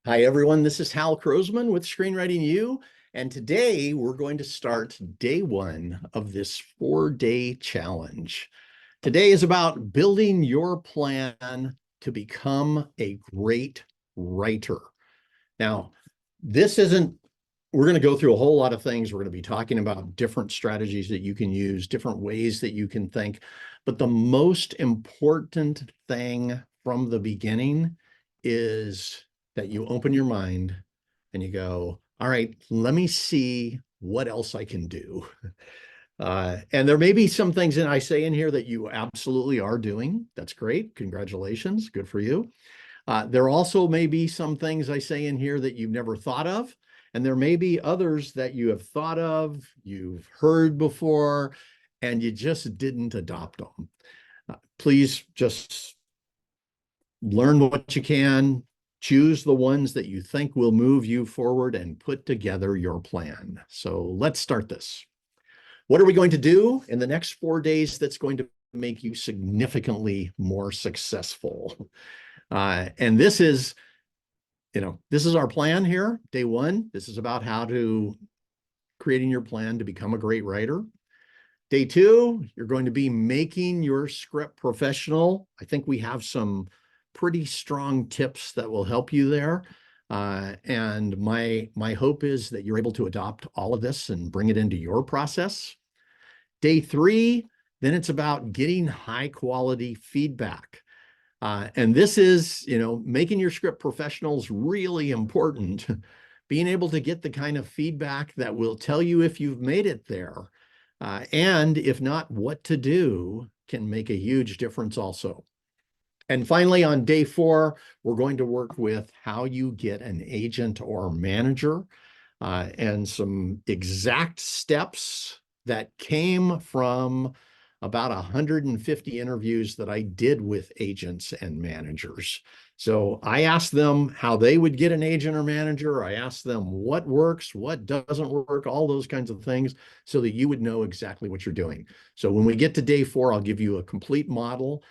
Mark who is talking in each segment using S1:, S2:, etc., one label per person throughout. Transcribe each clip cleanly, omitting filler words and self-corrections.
S1: Hi, everyone. This is Hal Krosman with Screenwriting U, and today we're going to start day one of this 4-day challenge. Today is about building your plan to become a great writer. Now, we're going to go through a whole lot of things. We're going to be talking about different strategies that you can use, different ways that you can think. But the most important thing from the beginning is that you open your mind and you go, all right, let me see what else I can do. And there may be some things that I say in here that you absolutely are doing. That's great. Congratulations. Good for you. There also may be some things I say in here that you've never thought of. And there may be others that you have thought of, you've heard before, and you just didn't adopt them. Please just learn what you can, choose the ones that you think will move you forward, and put together your plan. So let's start this. What are we going to do in the next 4 days that's going to make you significantly more successful? And this is our plan here, day one. This is about how to creating your plan to become a great writer. Day two, you're going to be making your script professional. I think we have some pretty strong tips that will help you there. And my hope is that you're able to adopt all of this and bring it into your process. Day three, then it's about getting high quality feedback. And this is, making your script professional is really important. Being able to get the kind of feedback that will tell you if you've made it there. And if not, what to do can make a huge difference also. And finally, on day four, we're going to work with how you get an agent or manager and some exact steps that came from about 150 interviews that I did with agents and managers. So I asked them how they would get an agent or manager. I asked them what works, what doesn't work, all those kinds of things, so that you would know exactly what you're doing. So when we get to day four, I'll give you a complete model.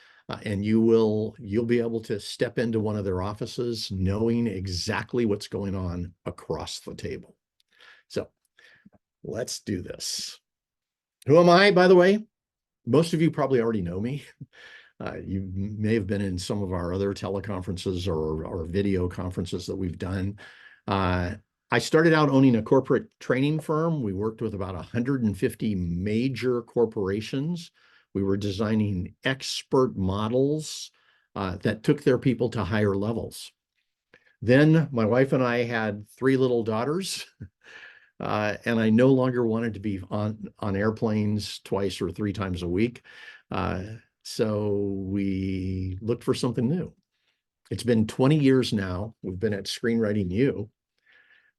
S1: And you'll be able to step into one of their offices knowing exactly what's going on across the table. So let's do this. Who am I, by the way? Most of you probably already know me. You may have been in some of our other teleconferences or video conferences that we've done. I started out owning a corporate training firm. We worked with about 150 major corporations. We were designing expert models that took their people to higher levels. Then my wife and I had 3 little daughters, and I no longer wanted to be on airplanes twice or 3 times a week. So we looked for something new. It's been 20 years now. We've been at Screenwriting U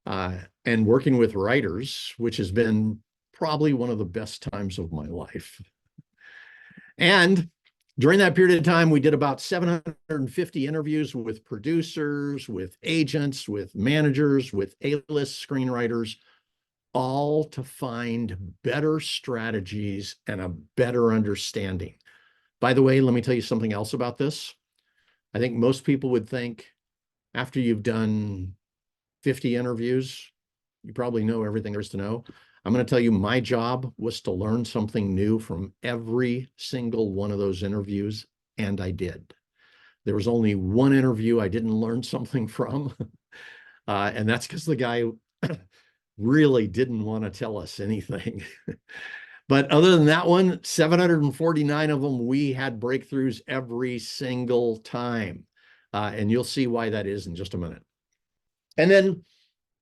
S1: and working with writers, which has been probably one of the best times of my life. And during that period of time, we did about 750 interviews with producers, with agents, with managers, with A-list screenwriters, all to find better strategies and a better understanding. By the way, let me tell you something else about this. I think most people would think after you've done 50 interviews, you probably know everything there is to know. I'm going to tell you my job was to learn something new from every single one of those interviews, and I did. There was only one interview I didn't learn something from, and that's because the guy really didn't want to tell us anything. But other than that one, 749 of them, we had breakthroughs every single time. And you'll see why that is in just a minute. And then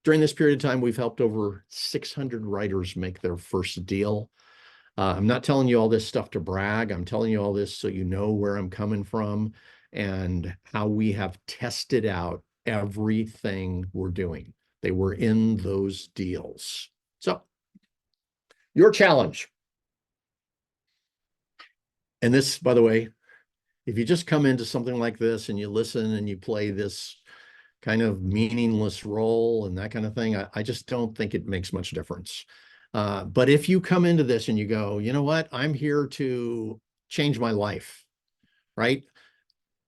S1: during this period of time, we've helped over 600 writers make their first deal. I'm not telling you all this stuff to brag. I'm telling you all this so you know where I'm coming from and how we have tested out everything we're doing. They were in those deals. So your challenge. And this, by the way, if you just come into something like this and you listen and you play this kind of meaningless role and that kind of thing, I just don't think it makes much difference. But if you come into this and you go, you know what, I'm here to change my life, right?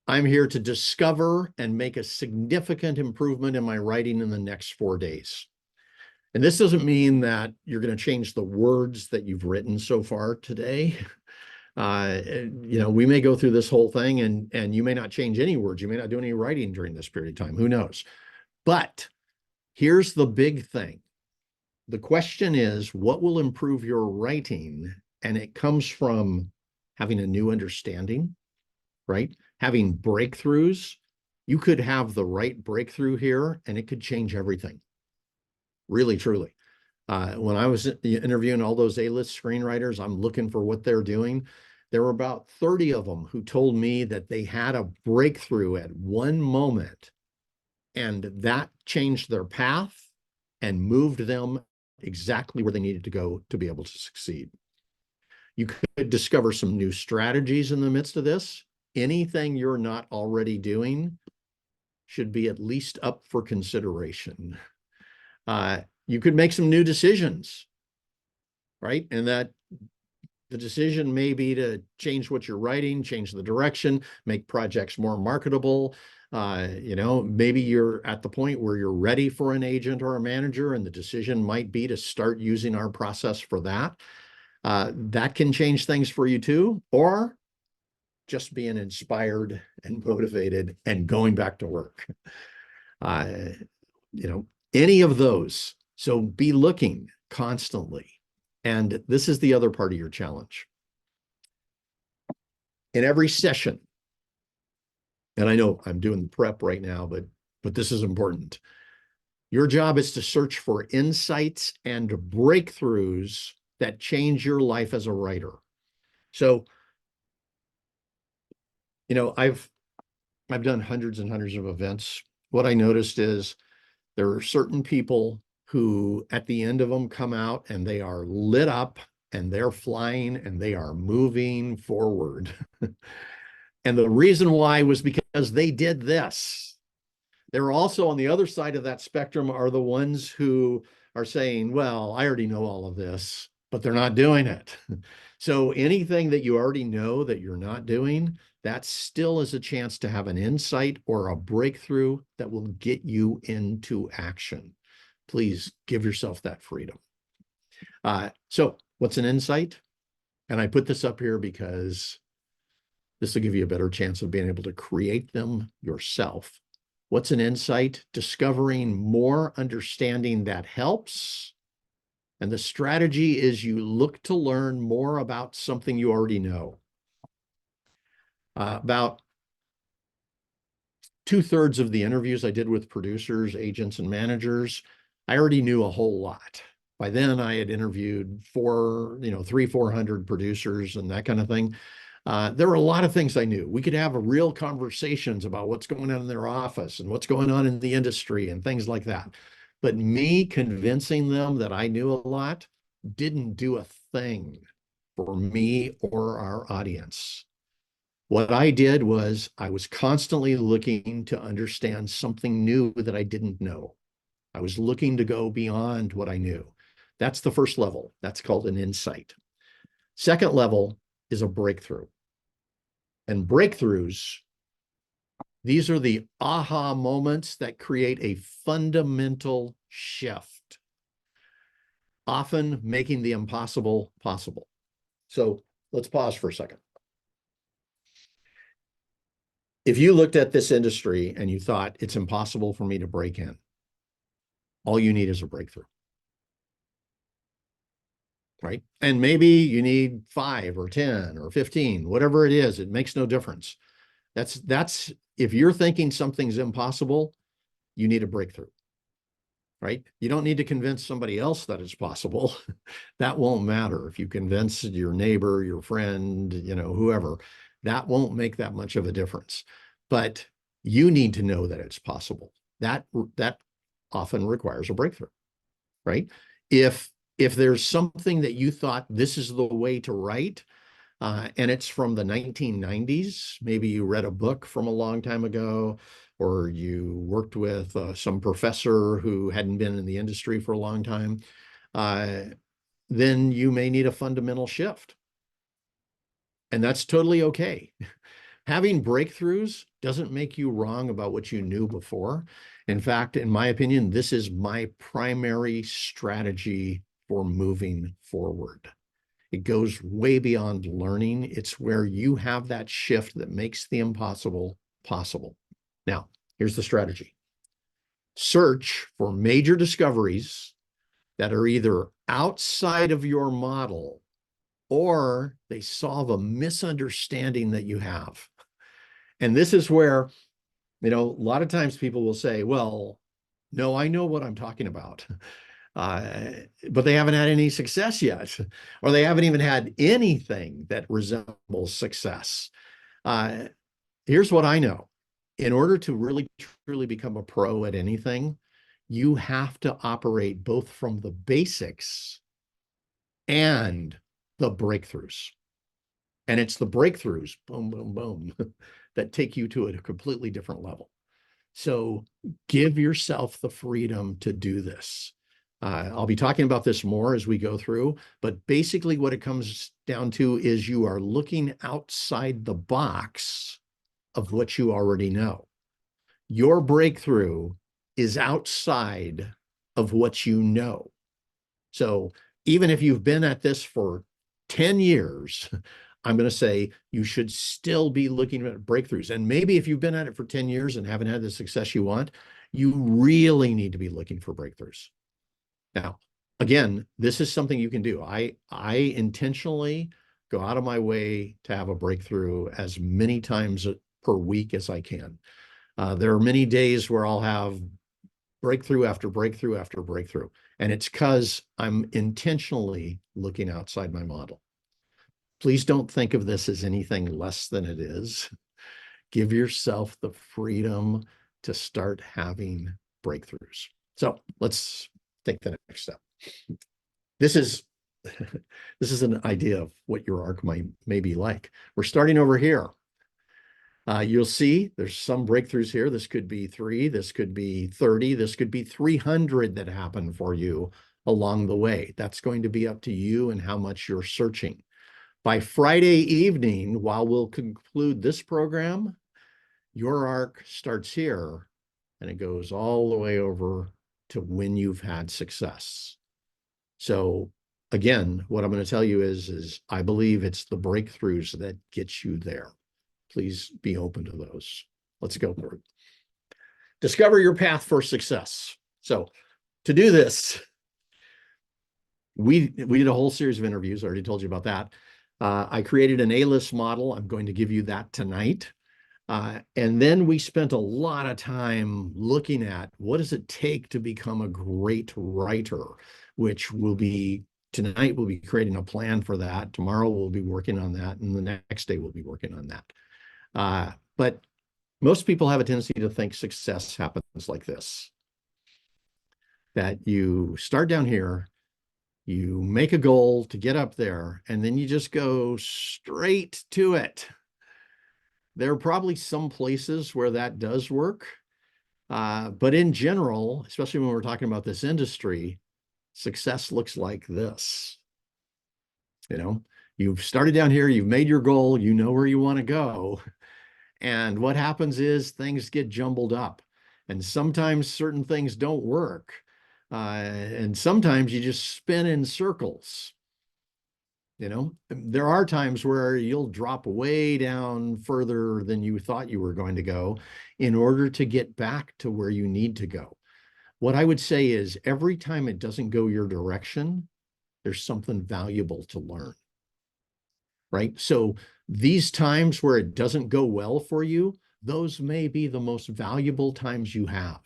S1: I'm here to discover and make a significant improvement in my writing in the next 4 days. And this doesn't mean that you're going to change the words that you've written so far today. We may go through this whole thing and you may not change any words. You may not do any writing during this period of time. Who knows? But here's the big thing. The question is, what will improve your writing? And it comes from having a new understanding, right? Having breakthroughs. You could have the right breakthrough here and it could change everything. Really, truly. When I was interviewing all those A-list screenwriters, I'm looking for what they're doing. There were about 30 of them who told me that they had a breakthrough at one moment and that changed their path and moved them exactly where they needed to go to be able to succeed. You could discover some new strategies in the midst of this. Anything you're not already doing should be at least up for consideration. You could make some new decisions, right? And that the decision may be to change what you're writing, change the direction, make projects more marketable. Maybe you're at the point where you're ready for an agent or a manager, and the decision might be to start using our process for that. That can change things for you too, or just being inspired and motivated and going back to work. Any of those. So be looking constantly. And this is the other part of your challenge. In every session, and I know I'm doing the prep right now, but this is important. Your job is to search for insights and breakthroughs that change your life as a writer. So, I've done hundreds and hundreds of events. What I noticed is there are certain people who at the end of them come out and they are lit up and they're flying and they are moving forward. And the reason why was because they did this. They're also on the other side of that spectrum are the ones who are saying, well, I already know all of this, but they're not doing it. So anything that you already know that you're not doing, that still is a chance to have an insight or a breakthrough that will get you into action. Please give yourself that freedom. So what's an insight? And I put this up here because this will give you a better chance of being able to create them yourself. What's an insight? Discovering more understanding that helps. And the strategy is you look to learn more about something you already know. About 2/3 of the interviews I did with producers, agents, and managers, I already knew a whole lot. By then, I had interviewed 400 producers and that kind of thing. There were a lot of things I knew. We could have real conversations about what's going on in their office and what's going on in the industry and things like that. But me convincing them that I knew a lot didn't do a thing for me or our audience. What I did was I was constantly looking to understand something new that I didn't know. I was looking to go beyond what I knew. That's the first level. That's called an insight. Second level is a breakthrough. And breakthroughs, these are the aha moments that create a fundamental shift, often making the impossible possible. So let's pause for a second. If you looked at this industry and you thought it's impossible for me to break in, all you need is a breakthrough. Right? And maybe you need 5 or 10 or 15, whatever it is, it makes no difference. That's if you're thinking something's impossible, you need a breakthrough. Right? You don't need to convince somebody else that it's possible. That won't matter. If you convince your neighbor, your friend, whoever, that won't make that much of a difference. But you need to know that it's possible. That often requires a breakthrough, right? If there's something that you thought this is the way to write, and it's from the 1990s, maybe you read a book from a long time ago, or you worked with some professor who hadn't been in the industry for a long time, then you may need a fundamental shift. And that's totally okay. Having breakthroughs doesn't make you wrong about what you knew before. In fact, in my opinion, this is my primary strategy for moving forward. It goes way beyond learning. It's where you have that shift that makes the impossible possible. Now, here's the strategy. Search for major discoveries that are either outside of your model or they solve a misunderstanding that you have. And this is where, a lot of times people will say, well, no, I know what I'm talking about. But they haven't had any success yet, or they haven't even had anything that resembles success. Here's what I know. In order to really, truly become a pro at anything, you have to operate both from the basics and the breakthroughs. And it's the breakthroughs, boom, boom, boom, that take you to a completely different level. So give yourself the freedom to do this. I'll be talking about this more as we go through, but basically what it comes down to is you are looking outside the box of what you already know. Your breakthrough is outside of what you know. So even if you've been at this for 10 years, I'm going to say you should still be looking at breakthroughs. And maybe if you've been at it for 10 years and haven't had the success you want, you really need to be looking for breakthroughs. Now, again, this is something you can do. I intentionally go out of my way to have a breakthrough as many times per week as I can. There are many days where I'll have breakthrough after breakthrough after breakthrough. And it's because I'm intentionally looking outside my model. Please don't think of this as anything less than it is. Give yourself the freedom to start having breakthroughs. So let's take the next step. This is an idea of what your arc may be like. We're starting over here. You'll see there's some breakthroughs here. This could be 3, this could be 30, this could be 300 that happen for you along the way. That's going to be up to you and how much you're searching. By Friday evening, while we'll conclude this program, your arc starts here and it goes all the way over to when you've had success. So again, what I'm going to tell you is I believe it's the breakthroughs that get you there. Please be open to those. Let's go through it. Discover your path for success. So to do this, we did a whole series of interviews. I already told you about that. I created an A-list model. I'm going to give you that tonight. And then we spent a lot of time looking at what does it take to become a great writer, which will be tonight we'll be creating a plan for that. Tomorrow we'll be working on that. And the next day we'll be working on that. But most people have a tendency to think success happens like this, that you start down here, you make a goal to get up there, and then you just go straight to it. There are probably some places where that does work. But in general, especially when we're talking about this industry, success looks like this. You've started down here, you've made your goal, you know where you want to go. And what happens is things get jumbled up. And sometimes certain things don't work. And sometimes you just spin in circles. There are times where you'll drop way down further than you thought you were going to go in order to get back to where you need to go. What I would say is every time it doesn't go your direction, there's something valuable to learn, right? So these times where it doesn't go well for you, those may be the most valuable times you have.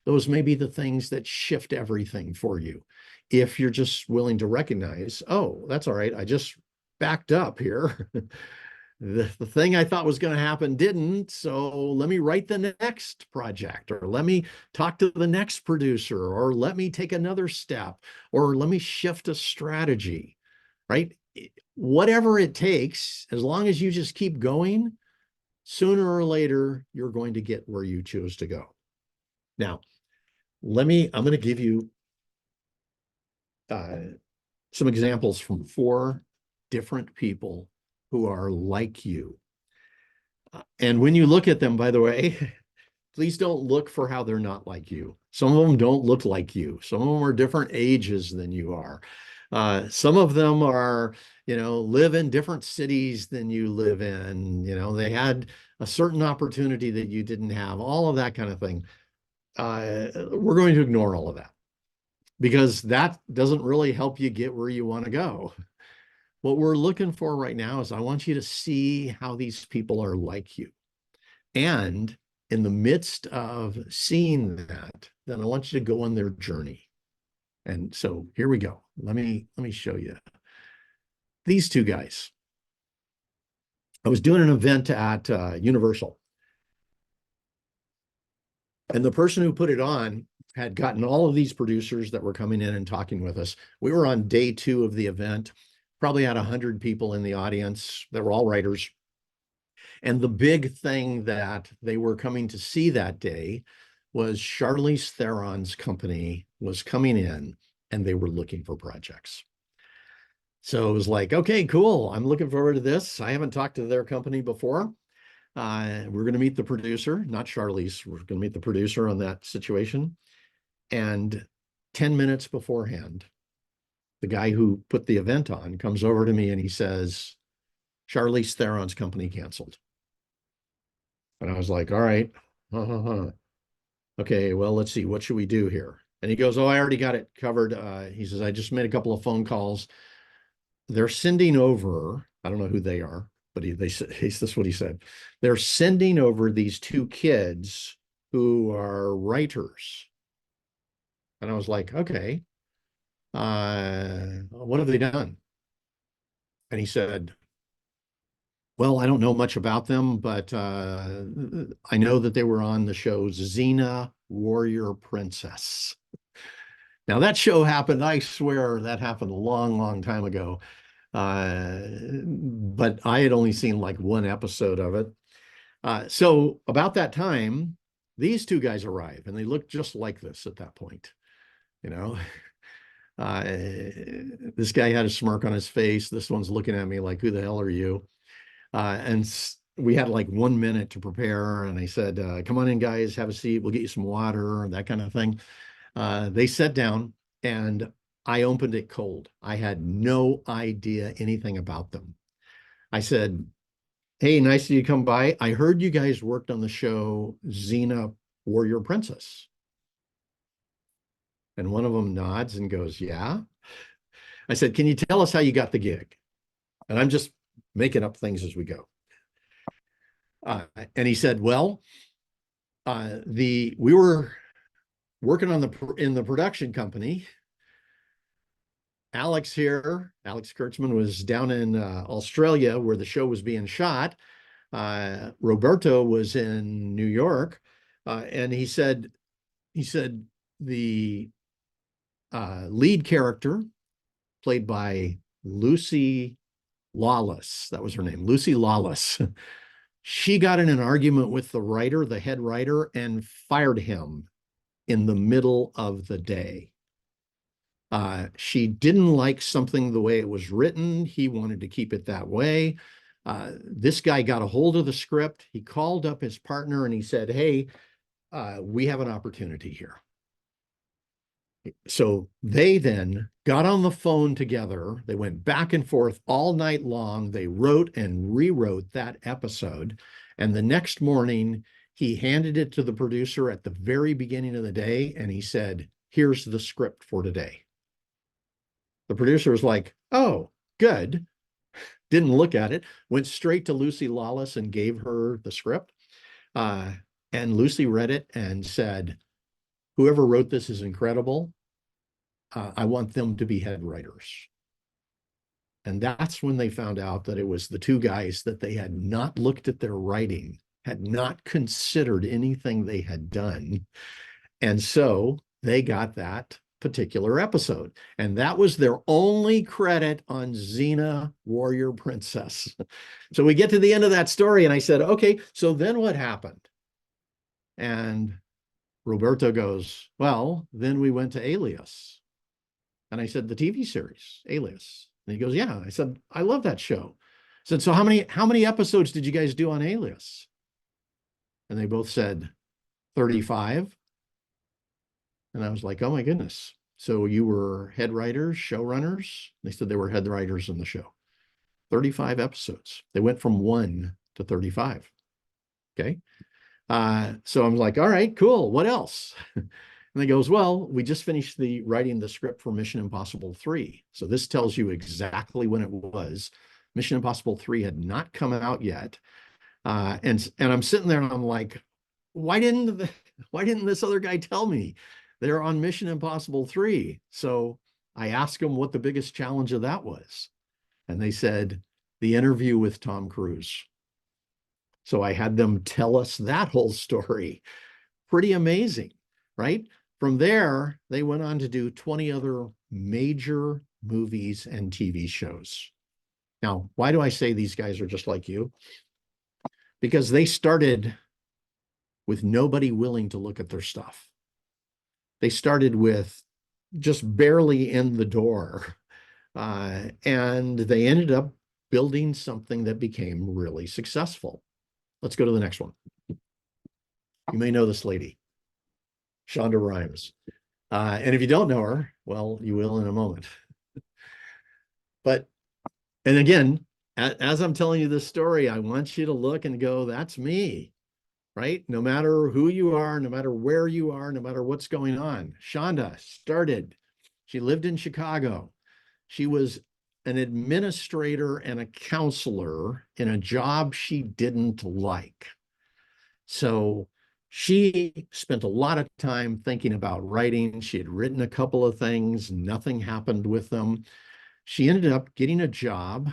S1: Those may be the things that shift everything for you. If you're just willing to recognize, oh, that's all right, I just backed up here. The thing I thought was going to happen didn't, so let me write the next project, or let me talk to the next producer, or let me take another step, or let me shift a strategy, right? Whatever it takes, as long as you just keep going, sooner or later, you're going to get where you choose to go. Now, I'm going to give you some examples from 4 different people who are like you. And when you look at them, by the way, please don't look for how they're not like you. Some of them don't look like you. Some of them are different ages than you are. Some of them are, live in different cities than you live in. They had a certain opportunity that you didn't have, all of that kind of thing. We're going to ignore all of that because that doesn't really help you get where you want to go. What we're looking for right now is I want you to see how these people are like you. And in the midst of seeing that, then I want you to go on their journey. And so here we go. Let me show you these two guys. I was doing an event at Universal, and the person who put it on had gotten all of these producers that were coming in and talking with us. We were on day 2 of the event, probably had 100 people in the audience that were all writers. And the big thing that they were coming to see that day was Charlize Theron's company was coming in and they were looking for projects. So it was like, okay, cool. I'm looking forward to this. I haven't talked to their company before. We're going to meet the producer, not Charlize. We're going to meet the producer on that situation. And 10 minutes beforehand, the guy who put the event on comes over to me and he says, Charlize Theron's company canceled. And I was like, all right. Okay, well, let's see. What should we do here? And he goes, oh, I already got it covered. He says, I just made a couple of phone calls. They're sending over, I don't know who they are, but this is what he said. They're sending over these 2 kids who are writers. And I was like, okay, what have they done? And he said, well, I don't know much about them, but I know that they were on the show Xena Warrior Princess. Now that show happened, I swear that happened a long, long time ago. But I had only seen like 1 episode of it. So about that time, these 2 guys arrive and they look just like this at that point. You know, this guy had a smirk on his face. This one's looking at me like, who the hell are you? And we had like 1 minute to prepare. And I said, come on in, guys, have a seat. We'll get you some water and that kind of thing. They sat down and I opened it cold. I had no idea anything about them. I said, hey, nice of you to come by. I heard you guys worked on the show Xena Warrior Princess. And one of them nods and goes, yeah. I said, can you tell us how you got the gig? And I'm just making up things as we go. And he said, well, we were working on in the production company. Alex Kurtzman was down in Australia where the show was being shot. Roberto was in New York. And he said the lead character played by Lucy Lawless, that was her name, Lucy Lawless. She got in an argument with the writer, the head writer, and fired him in the middle of the day. She didn't like something the way it was written. He wanted to keep it that way. This guy got a hold of the script. He called up his partner and he said, hey, we have an opportunity here. So they then got on the phone together. They went back and forth all night long. They wrote and rewrote that episode. And the next morning, he handed it to the producer at the very beginning of the day. And he said, here's the script for today. The producer was like, oh, good. Didn't look at it, went straight to Lucy Lawless and gave her the script. And Lucy read it and said, whoever wrote this is incredible. I want them to be head writers. And that's when they found out that it was the 2 guys that they had not looked at their writing, had not considered anything they had done. And so they got that particular episode. And that was their only credit on Xena Warrior Princess. So we get to the end of that story and I said, okay, so then what happened? And Roberto goes, well, then we went to Alias. And I said, the TV series, Alias. And he goes, yeah. I said, I love that show. Said, so how many episodes did you guys do on Alias? And they both said 35. And I was like, oh my goodness. So you were head writers, showrunners? They said they were head writers in the show. 35 episodes. They went from 1 to 35. Okay. So I'm like, all right, cool. What else? And he goes, well, we just finished writing the script for Mission Impossible 3. So this tells you exactly when it was. Mission Impossible 3 had not come out yet. And I'm sitting there and I'm like, why didn't this other guy tell me they're on Mission Impossible 3? So I asked them what the biggest challenge of that was. And they said, the interview with Tom Cruise. So I had them tell us that whole story. Pretty amazing, right? From there, they went on to do 20 other major movies and TV shows. Now, why do I say these guys are just like you? Because they started with nobody willing to look at their stuff. They started with just barely in the door. And they ended up building something that became really successful. Let's go to the next one. You may know this lady, Shonda Rhimes. And if you don't know her, well, you will in a moment. But, and again, as I'm telling you this story, I want you to look and go, that's me, right? No matter who you are, no matter where you are, no matter what's going on. Shonda started, she lived in Chicago. She was an administrator and a counselor in a job she didn't like. So she spent a lot of time thinking about writing. She had written a couple of things, nothing happened with them. She ended up getting a job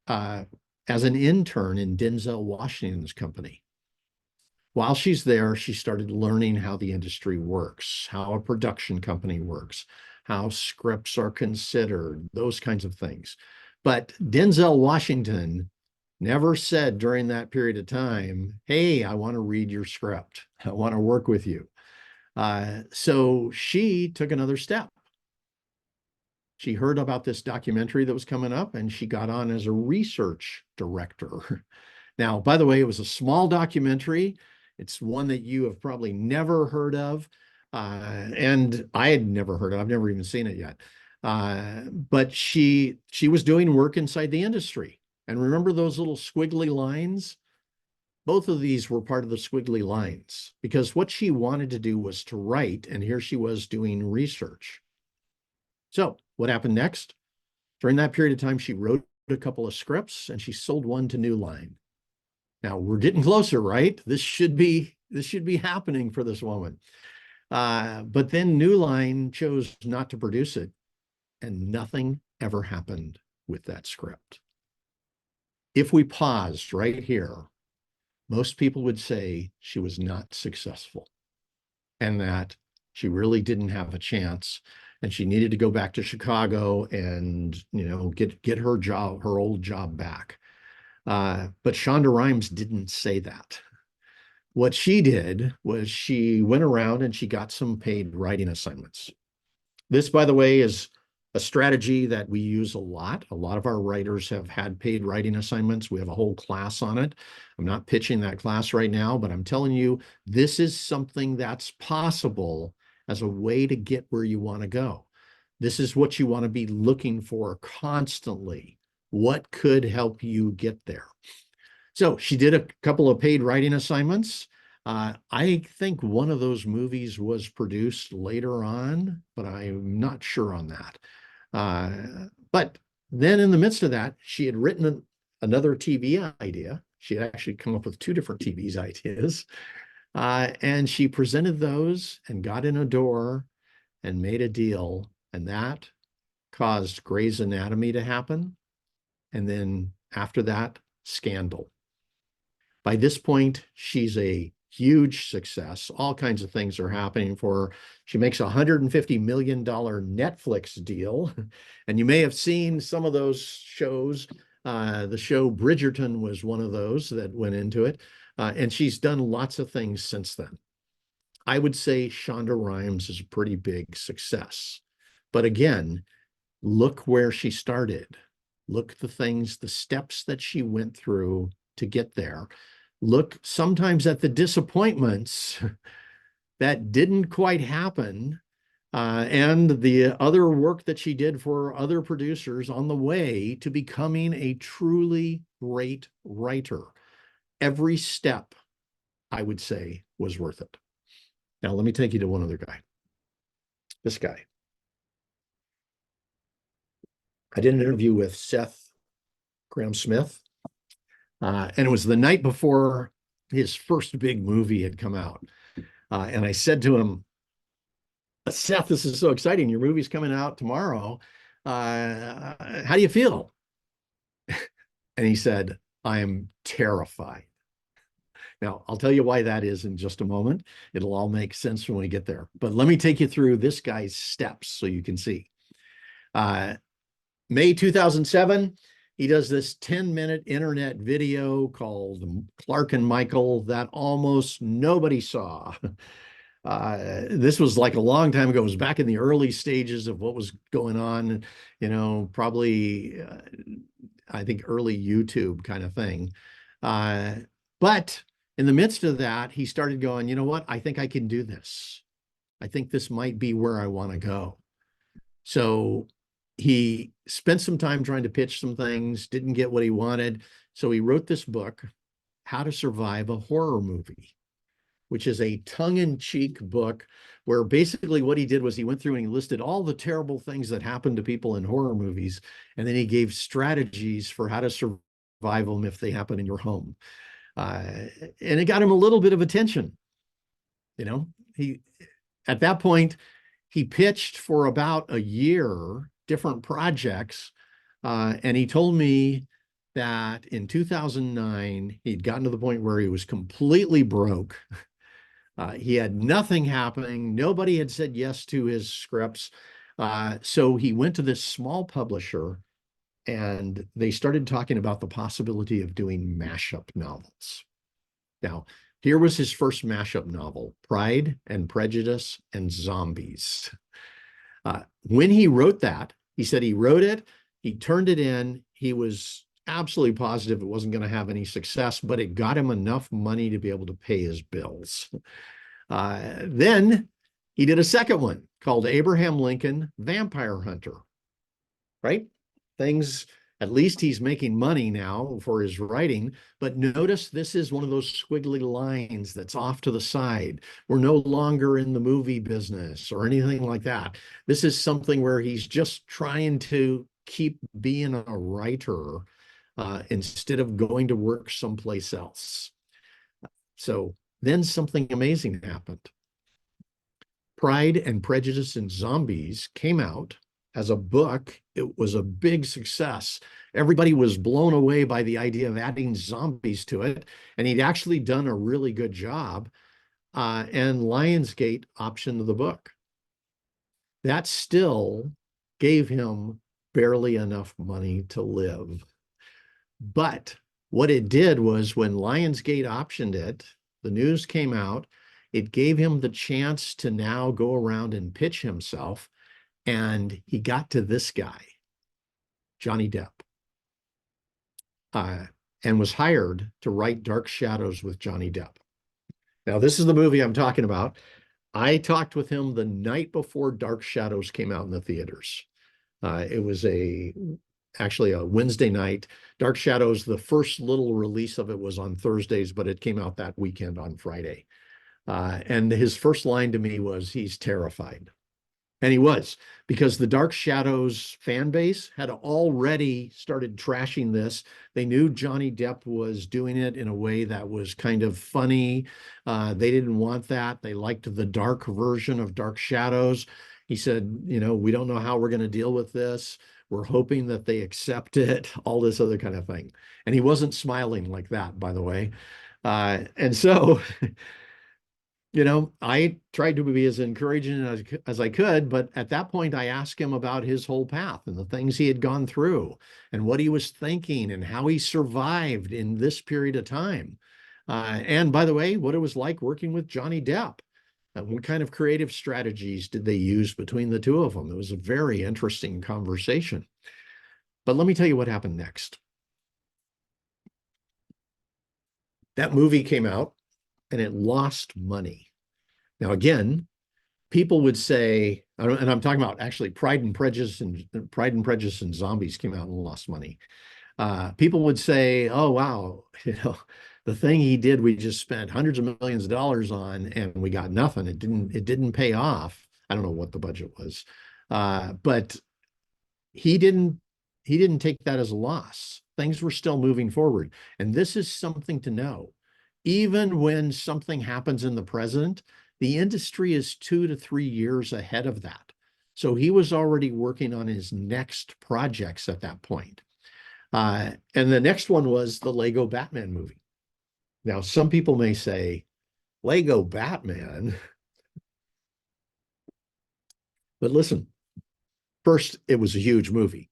S1: as an intern in Denzel Washington's company. While she's there, she started learning how the industry works, how a production company works, how scripts are considered, those kinds of things. But Denzel Washington never said during that period of time, hey, I want to read your script. I want to work with you. So she took another step. She heard about this documentary that was coming up and she got on as a research director. Now, by the way, it was a small documentary. It's one that you have probably never heard of. And I had never heard of it. I've never even seen it yet. But she was doing work inside the industry. And remember those little squiggly lines? Both of these were part of the squiggly lines because what she wanted to do was to write, and here she was doing research. So what happened next? During that period of time, she wrote a couple of scripts and she sold one to New Line. Now we're getting closer, right? This should be happening for this woman. But then New Line chose not to produce it, and nothing ever happened with that script. If we paused right here, most people would say she was not successful and that she really didn't have a chance and she needed to go back to Chicago and, get her job, her old job back. But Shonda Rhimes didn't say that. What she did was she went around and she got some paid writing assignments. This, by the way, is a strategy that we use a lot. A lot of our writers have had paid writing assignments. We have a whole class on it. I'm not pitching that class right now, but I'm telling you, this is something that's possible as a way to get where you want to go. This is what you want to be looking for constantly. What could help you get there? So she did a couple of paid writing assignments. I think one of those movies was produced later on, but I'm not sure on that. But then in the midst of that, she had written another TV idea. She had actually come up with 2 different TV ideas. And she presented those and got in a door and made a deal. And that caused Grey's Anatomy to happen. And then after that, Scandal. By this point, she's a huge success. All kinds of things are happening for her. She makes a $150 million Netflix deal. And you may have seen some of those shows. The show Bridgerton was one of those that went into it. And she's done lots of things since then. I would say Shonda Rhimes is a pretty big success. But again, look where she started. Look at the things, the steps that she went through to get there. Look sometimes at the disappointments that didn't quite happen, and the other work that she did for other producers on the way to becoming a truly great writer. Every step, I would say, was worth it. Now, let me take you to one other guy. This guy. I did an interview with Seth Grahame-Smith, and it was the night before his first big movie had come out. And I said to him, Seth, this is so exciting. Your movie's coming out tomorrow. How do you feel? And he said, I am terrified. Now, I'll tell you why that is in just a moment. It'll all make sense when we get there. But let me take you through this guy's steps so you can see. May 2007, he does this 10-minute internet video called Clark and Michael that almost nobody saw. This was like a long time ago. It was back in the early stages of what was going on, probably, I think, early YouTube kind of thing. But in the midst of that, he started going, you know what? I think I can do this. I think this might be where I want to go. So he spent some time trying to pitch some things, didn't get what he wanted. So he wrote this book, How to Survive a Horror Movie, which is a tongue-in-cheek book where basically what he did was he went through and he listed all the terrible things that happen to people in horror movies, and then he gave strategies for how to survive them if they happen in your home. And it got him a little bit of attention. At that point, he pitched for about a year, different projects, and he told me that in 2009, he'd gotten to the point where he was completely broke. He had nothing happening. Nobody had said yes to his scripts. So he went to this small publisher, and they started talking about the possibility of doing mashup novels. Now, here was his first mashup novel, Pride and Prejudice and Zombies. When he wrote that, he said he wrote it, he turned it in, he was absolutely positive it wasn't going to have any success, but it got him enough money to be able to pay his bills. Then he did a second one called Abraham Lincoln Vampire Hunter, right? Things, at least he's making money now for his writing, but notice this is one of those squiggly lines that's off to the side. We're no longer in the movie business or anything like that. This is something where he's just trying to keep being a writer instead of going to work someplace else. So then something amazing happened. Pride and Prejudice and Zombies came out as a book. It was a big success. Everybody was blown away by the idea of adding zombies to it, and he'd actually done a really good job, and Lionsgate optioned the book. That still gave him barely enough money to live. But what it did was when Lionsgate optioned it, the news came out, it gave him the chance to now go around and pitch himself. And he got to this guy, Johnny Depp, and was hired to write Dark Shadows with Johnny Depp. Now, this is the movie I'm talking about. I talked with him the night before Dark Shadows came out in the theaters. It was actually a Wednesday night. Dark Shadows, the first little release of it was on Thursdays, but it came out that weekend on Friday. And his first line to me was, he's terrified. And he was, because the Dark Shadows fan base had already started trashing this. They knew Johnny Depp was doing it in a way that was kind of funny. They didn't want that. They liked the dark version of Dark Shadows. He said, we don't know how we're going to deal with this. We're hoping that they accept it, all this other kind of thing. And he wasn't smiling like that, by the way. And so... I tried to be as encouraging as I could, but at that point, I asked him about his whole path and the things he had gone through and what he was thinking and how he survived in this period of time. And by the way, what it was like working with Johnny Depp. What kind of creative strategies did they use between the two of them? It was a very interesting conversation. But let me tell you what happened next. That movie came out and it lost money. Now, again, people would say, and I'm talking about actually Pride and Prejudice and Zombies came out and lost money. People would say, "Oh wow, the thing he did, we just spent hundreds of millions of dollars on, and we got nothing. It didn't pay off." I don't know what the budget was, but he didn't take that as a loss. Things were still moving forward, and this is something to know. Even when something happens in the present, the industry is 2 to 3 years ahead of that. So he was already working on his next projects at that point. And the next one was the Lego Batman movie. Now, some people may say, Lego Batman? But listen, first, it was a huge movie.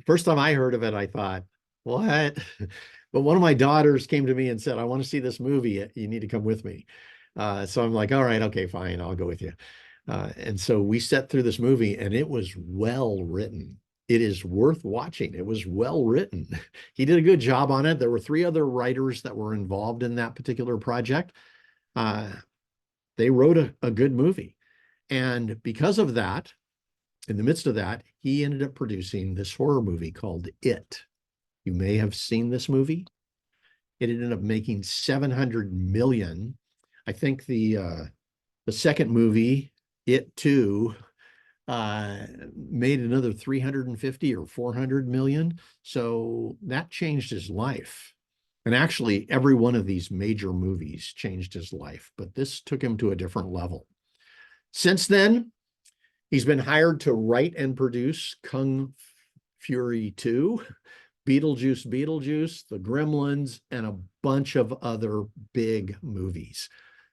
S1: First time I heard of it, I thought, what? But one of my daughters came to me and said, I want to see this movie. You need to come with me. So I'm like, all right, okay, fine, I'll go with you. And so we sat through this movie and it was well written. It is worth watching. It was well written. He did a good job on it. There were 3 other writers that were involved in that particular project. They wrote a good movie. And because of that, in the midst of that, he ended up producing this horror movie called It. You may have seen this movie. It ended up making 700 million. I think the second movie, It Too, made another 350 or 400 million. So that changed his life. And actually, every one of these major movies changed his life, but this took him to a different level. Since then, he's been hired to write and produce Kung Fury 2, Beetlejuice, The Gremlins, and a bunch of other big movies.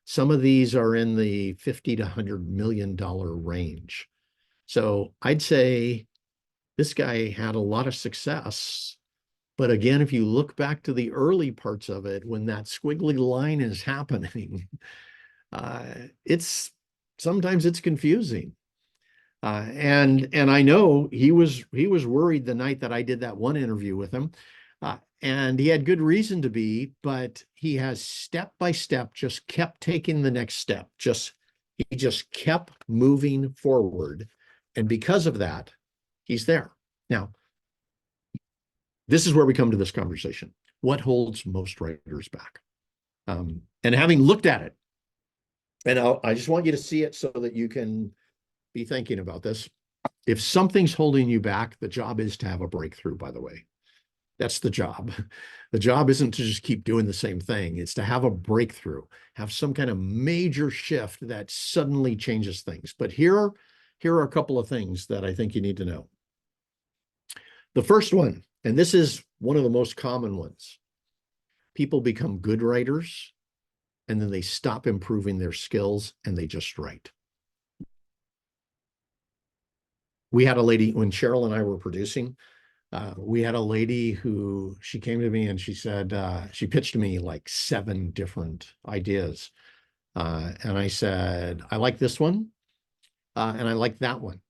S1: Some of these are in the $50 to $100 million range. So I'd say this guy had a lot of success. But again, if you look back to the early parts of it, when that squiggly line is happening, sometimes it's confusing. And I know he was worried the night that I did that one interview with him, and he had good reason to be, but he has step by step just kept taking the next step. He just kept moving forward, and because of that, he's there. Now, this is where we come to this conversation. What holds most writers back? And having looked at it, and I just want you to see it so that you can be thinking about this. If something's holding you back, the job is to have a breakthrough, by the way. That's the job. The job isn't to just keep doing the same thing. It's to have a breakthrough, have some kind of major shift that suddenly changes things. But here are a couple of things that I think you need to know. The first one, and this is one of the most common ones, people become good writers and then they stop improving their skills and they just write. We had a lady, when Cheryl and I were producing, we had a lady who, she came to me and she said, she pitched to me like 7 different ideas. And I said, I like this one. And I like that one.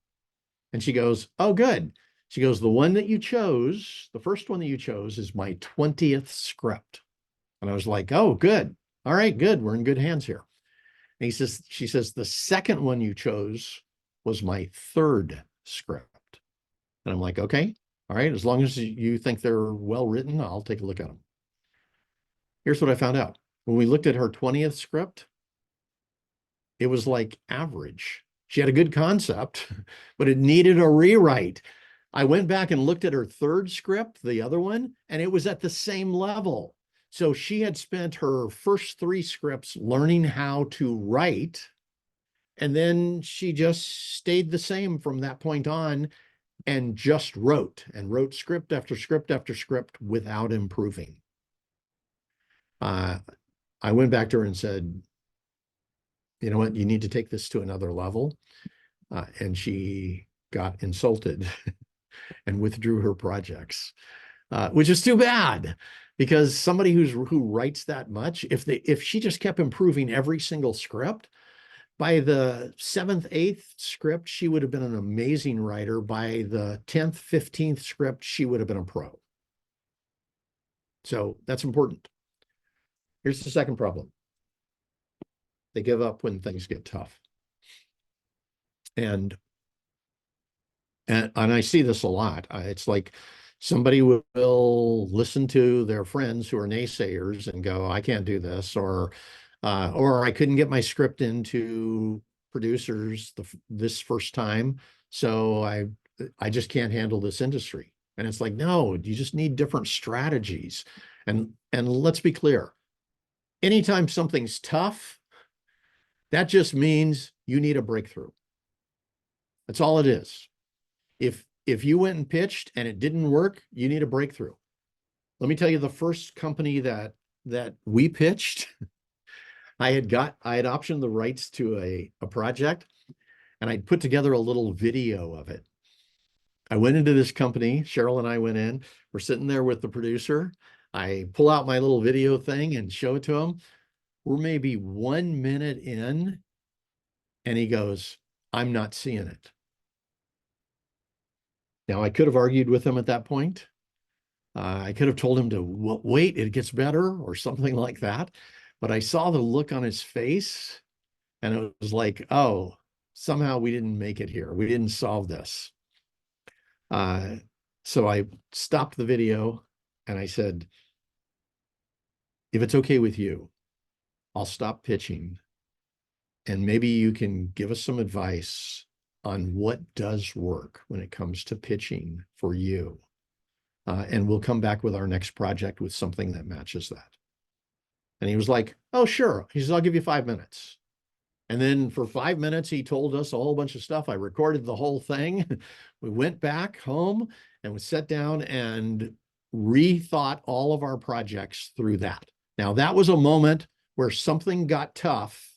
S1: And she goes, oh, good. She goes, the one that you chose, the first one that you chose is my 20th script. And I was like, oh, good. All right, good. We're in good hands here. And she says, the second one you chose was my 3rd script. And I'm like, okay, all right. As long as you think they're well written, I'll take a look at them. Here's what I found out. When we looked at her 20th script, it was like average. She had a good concept, but it needed a rewrite. I went back and looked at her 3rd script, the other one, and it was at the same level. So she had spent her first 3 scripts learning how to write, and then she just stayed the same from that point on and just wrote script after script after script without improving. I went back to her and said, you know what, you need to take this to another level. And she got insulted and withdrew her projects, which is too bad, because somebody who writes that much, if she just kept improving every single script, by the 7th, 8th script, she would have been an amazing writer. By the 10th, 15th script, she would have been a pro. So that's important. Here's the second problem. They give up when things get tough. And I see this a lot. It's like somebody will listen to their friends who are naysayers and go, I can't do this, or I couldn't get my script into producers this first time, so I just can't handle this industry. And it's like, no, you just need different strategies. And let's be clear, anytime something's tough, that just means you need a breakthrough. That's all it is. If you went and pitched and it didn't work, you need a breakthrough. Let me tell you, the first company that we pitched, I had optioned the rights to a project, and I'd put together a little video of it. I went into this company, Cheryl and I went in, we're sitting there with the producer. I pull out my little video thing and show it to him. We're maybe 1 minute in, and he goes, I'm not seeing it. Now, I could have argued with him at that point. I could have told him to wait, it gets better, or something like that. But I saw the look on his face, and it was like, oh, somehow we didn't make it here. We didn't solve this. So I stopped the video and I said, if it's okay with you, I'll stop pitching, and maybe you can give us some advice on what does work when it comes to pitching for you. And we'll come back with our next project with something that matches that. And he was like, oh, sure. He says, I'll give you 5 minutes. And then for 5 minutes, he told us a whole bunch of stuff. I recorded the whole thing. We went back home and we sat down and rethought all of our projects through that. Now, that was a moment where something got tough.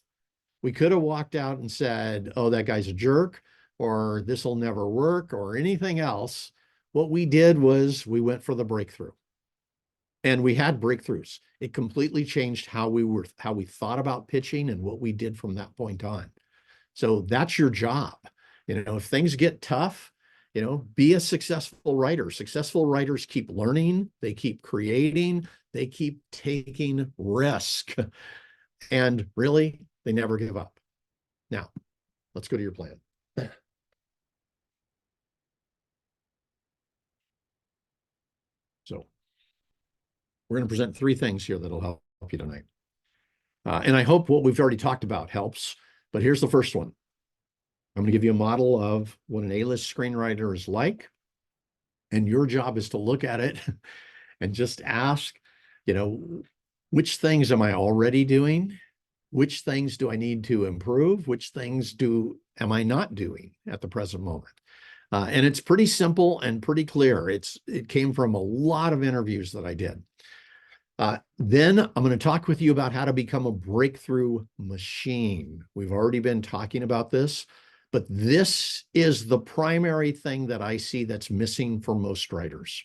S1: We could have walked out and said, oh, that guy's a jerk, or this will never work, or anything else. What we did was we went for the breakthrough. And we had breakthroughs. It completely changed how we thought about pitching and what we did from that point on. So that's your job. If things get tough, be a successful writer. Successful writers keep learning, they keep creating, they keep taking risk. And really, they never give up. Now, let's go to your plan. So we're going to present 3 things here that'll help you tonight. And I hope what we've already talked about helps, but here's the first one. I'm going to give you a model of what an A-list screenwriter is like. And your job is to look at it and just ask, which things am I already doing? Which things do I need to improve? Which things am I not doing at the present moment? And it's pretty simple and pretty clear. It came from a lot of interviews that I did. Then I'm going to talk with you about how to become a breakthrough machine. We've already been talking about this, but this is the primary thing that I see that's missing for most writers.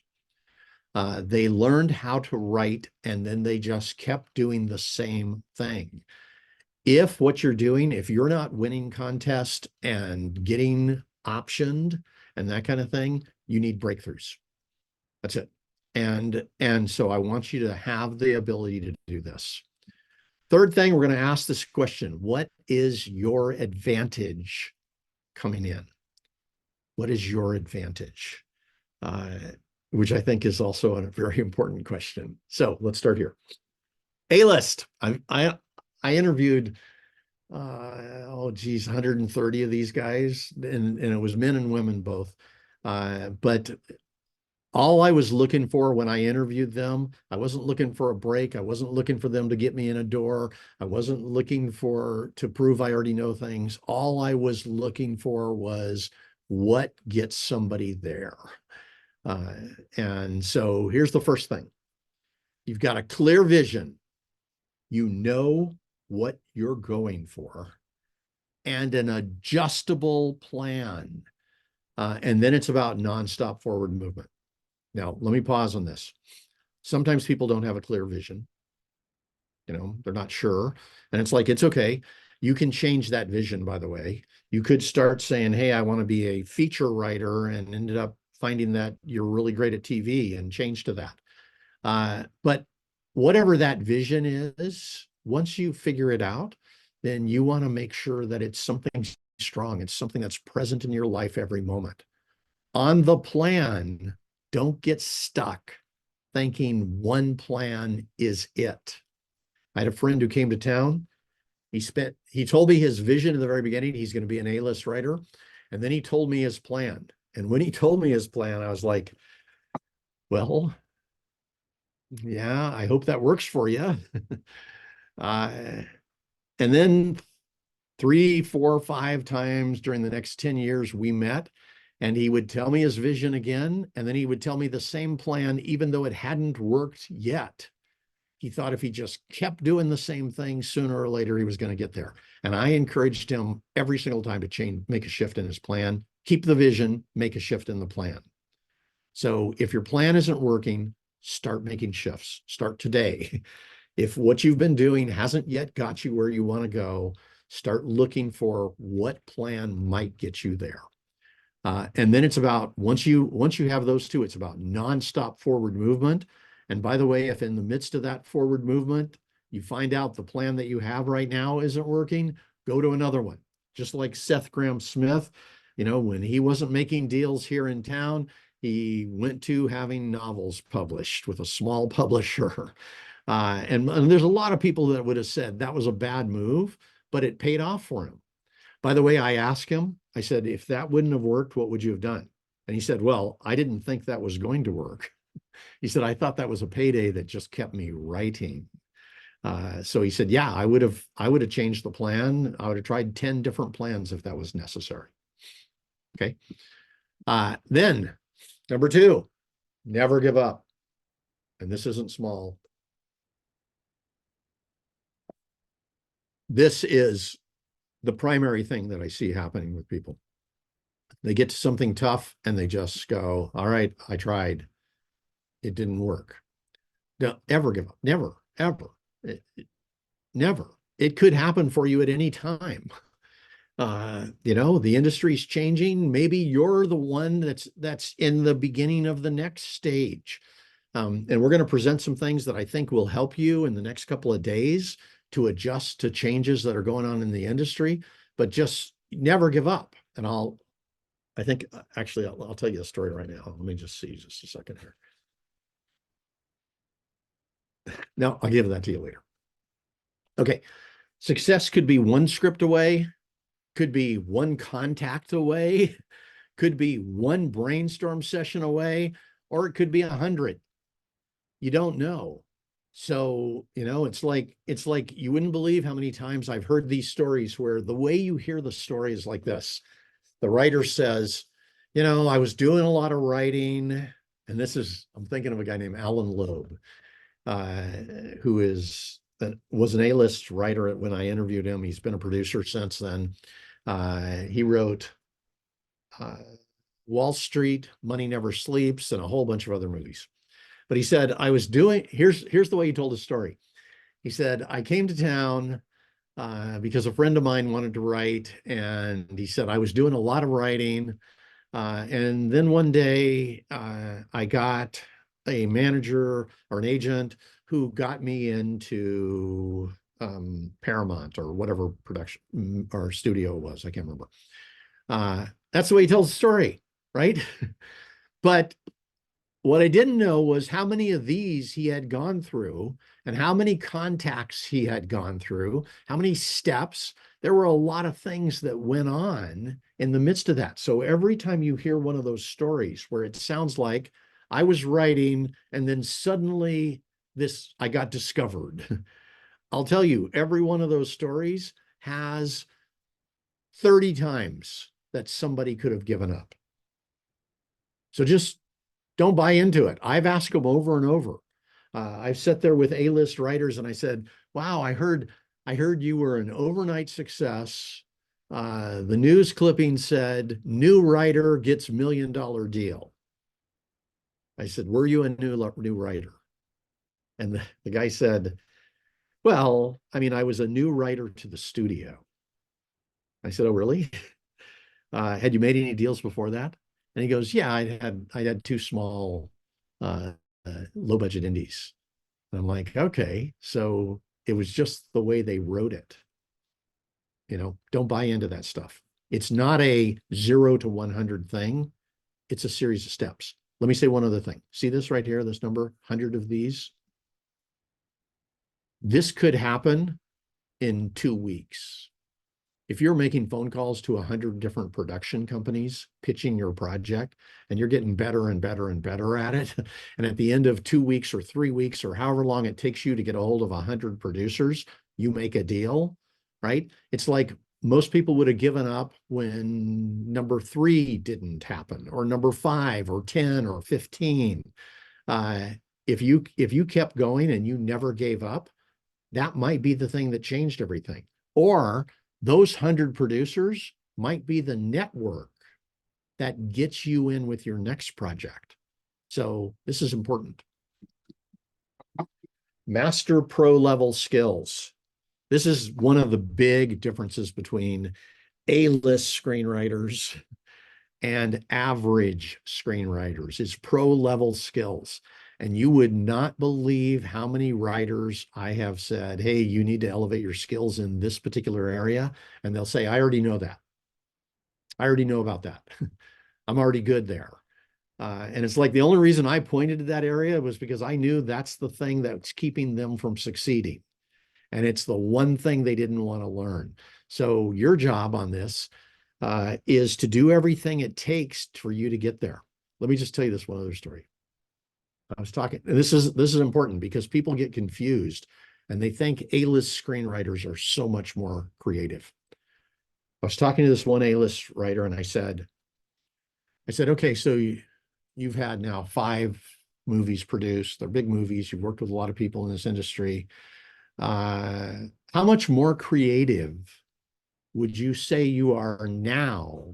S1: They learned how to write, and then they just kept doing the same thing. If what you're doing, if you're not winning contests and getting optioned and that kind of thing, you need breakthroughs. That's it. And so I want you to have the ability to do this. Third thing, we're going to ask this question: what is your advantage coming in? What is your advantage? Which I think is also a very important question. So let's start here. A-list. I interviewed 130 of these guys, and it was men and women both. But all I was looking for when I interviewed them, I wasn't looking for a break. I wasn't looking for them to get me in a door. I wasn't looking to prove I already know things. All I was looking for was what gets somebody there. And so here's the first thing. You've got a clear vision. You know what you're going for, and an adjustable plan. And then it's about nonstop forward movement. Now, let me pause on this. Sometimes people don't have a clear vision. They're not sure. And it's like, it's okay. You can change that vision, by the way. You could start saying, hey, I want to be a feature writer, and ended up finding that you're really great at TV and change to that. But whatever that vision is, once you figure it out, then you want to make sure that it's something strong. It's something that's present in your life every moment. On the plan, don't get stuck thinking one plan is it. I had a friend who came to town. He told me his vision in the very beginning. He's going to be an A-list writer. And then he told me his plan. And when he told me his plan, I was like, well, yeah, I hope that works for you. uh, and then 3, 4, 5 times during the next 10 years, we met, and he would tell me his vision again. And then he would tell me the same plan, even though it hadn't worked yet. He thought if he just kept doing the same thing, sooner or later, he was going to get there. And I encouraged him every single time to change, make a shift in his plan, keep the vision, make a shift in the plan. So if your plan isn't working, start making shifts. Start today. If what you've been doing hasn't yet got you where you want to go, start looking for what plan might get you there. And then it's about, once you have those two, it's about nonstop forward movement. And by the way, if in the midst of that forward movement, you find out the plan that you have right now isn't working, go to another one. Just like Seth Grahame-Smith, when he wasn't making deals here in town, he went to having novels published with a small publisher. And there's a lot of people that would have said that was a bad move, but it paid off for him. By the way, I asked him, I said, if that wouldn't have worked, what would you have done? And he said, well, I didn't think that was going to work. He said, I thought that was a payday that just kept me writing. So he said, yeah, I would have changed the plan. I would have tried 10 different plans if that was necessary. Okay. Then number 2, never give up. And this isn't small. This is the primary thing that I see happening with people. They get to something tough and they just go, all right, I tried. It didn't work. Don't ever give up. Never, ever. Never. It could happen for you at any time. The industry's changing. Maybe you're the one that's in the beginning of the next stage. And we're going to present some things that I think will help you in the next couple of days to adjust to changes that are going on in the industry, but just never give up. And I'll tell you a story right now. Let me just see just a second here. No, I'll give that to you later. Okay. Success could be one script away, could be one contact away, could be one brainstorm session away, or it could be 100. You don't know. So, it's like you wouldn't believe how many times I've heard these stories where the way you hear the story is like this. The writer says, I was doing a lot of writing, and I'm thinking of a guy named Alan Loeb, who was an A-list writer when I interviewed him. He's been a producer since then. He wrote Wall Street, Money Never Sleeps, and a whole bunch of other movies. But he said, here's the way he told his story. He said, I came to town because a friend of mine wanted to write. And he said, I was doing a lot of writing. And then one day I got a manager or an agent who got me into Paramount or whatever production or studio it was. I can't remember. That's the way he tells the story, right? But what I didn't know was how many of these he had gone through and how many contacts he had gone through, how many steps. There were a lot of things that went on in the midst of that. So every time you hear one of those stories where it sounds like I was writing and then suddenly I got discovered. I'll tell you, every one of those stories has 30 times that somebody could have given up. So just don't buy into it. I've asked them over and over. I've sat there with A-list writers and I said, wow, I heard you were an overnight success. The news clipping said, new writer gets $1 million deal. I said, were you a new writer? And the guy said, well, I mean, I was a new writer to the studio. I said, oh, really? Had you made any deals before that? And he goes, yeah, I had two small low budget indies. And I'm like, okay, so it was just the way they wrote it. Don't buy into that stuff. It's not a 0 to 100 thing. It's a series of steps. Let me say one other thing. See this right here, this number, 100 of these? This could happen in 2 weeks. If you're making phone calls to 100 different production companies pitching your project, and you're getting better and better and better at it, and at the end of 2 weeks or 3 weeks or however long it takes you to get a hold of 100 producers, you make a deal, right? It's like most people would have given up when number 3 didn't happen, or number 5 or 10 or 15. If you kept going and you never gave up, that might be the thing that changed everything. Or those 100 producers might be the network that gets you in with your next project. So this is important. Master pro level skills. This is one of the big differences between A-list screenwriters and average screenwriters is pro level skills. And you would not believe how many writers I have said, hey, you need to elevate your skills in this particular area. And they'll say, I already know that. I already know about that. I'm already good there. And it's like the only reason I pointed to that area was because I knew that's the thing that's keeping them from succeeding. And it's the one thing they didn't want to learn. So your job on this is to do everything it takes for you to get there. Let me just tell you this one other story. I was talking, and this is important because people get confused and they think A-list screenwriters are so much more creative. I was talking to this one A-list writer and I said, okay, so you've had now 5 movies produced. They're big movies. You've worked with a lot of people in this industry. How much more creative would you say you are now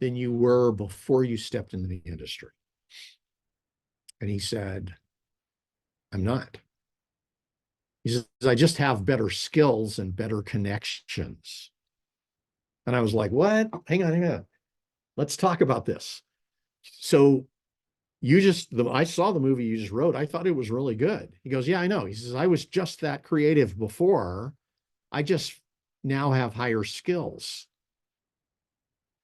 S1: than you were before you stepped into the industry? And he said, I'm not. He says, I just have better skills and better connections. And I was like, what? Hang on. Let's talk about this. So I saw the movie you just wrote. I thought it was really good. He goes, yeah, I know. He says, I was just that creative before. I just now have higher skills.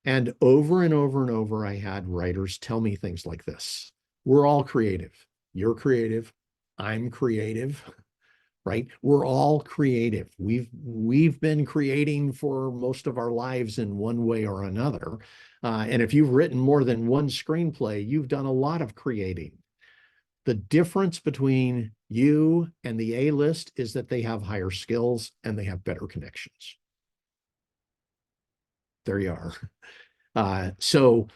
S1: And over and over and over, I had writers tell me things like this. We're all creative. You're creative. I'm creative, right? We're all creative. We've been creating for most of our lives in one way or another. And if you've written more than one screenplay, you've done a lot of creating. The difference between you and the A-list is that they have higher skills and they have better connections. There you are. So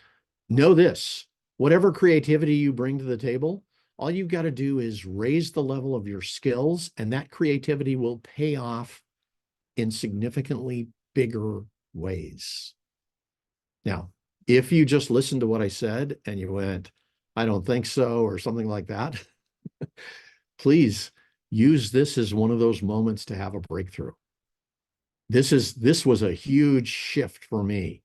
S1: know this, whatever creativity you bring to the table, all you've got to do is raise the level of your skills, and that creativity will pay off in significantly bigger ways. Now, if you just listened to what I said and you went, I don't think so, or something like that, please use this as one of those moments to have a breakthrough. This was a huge shift for me.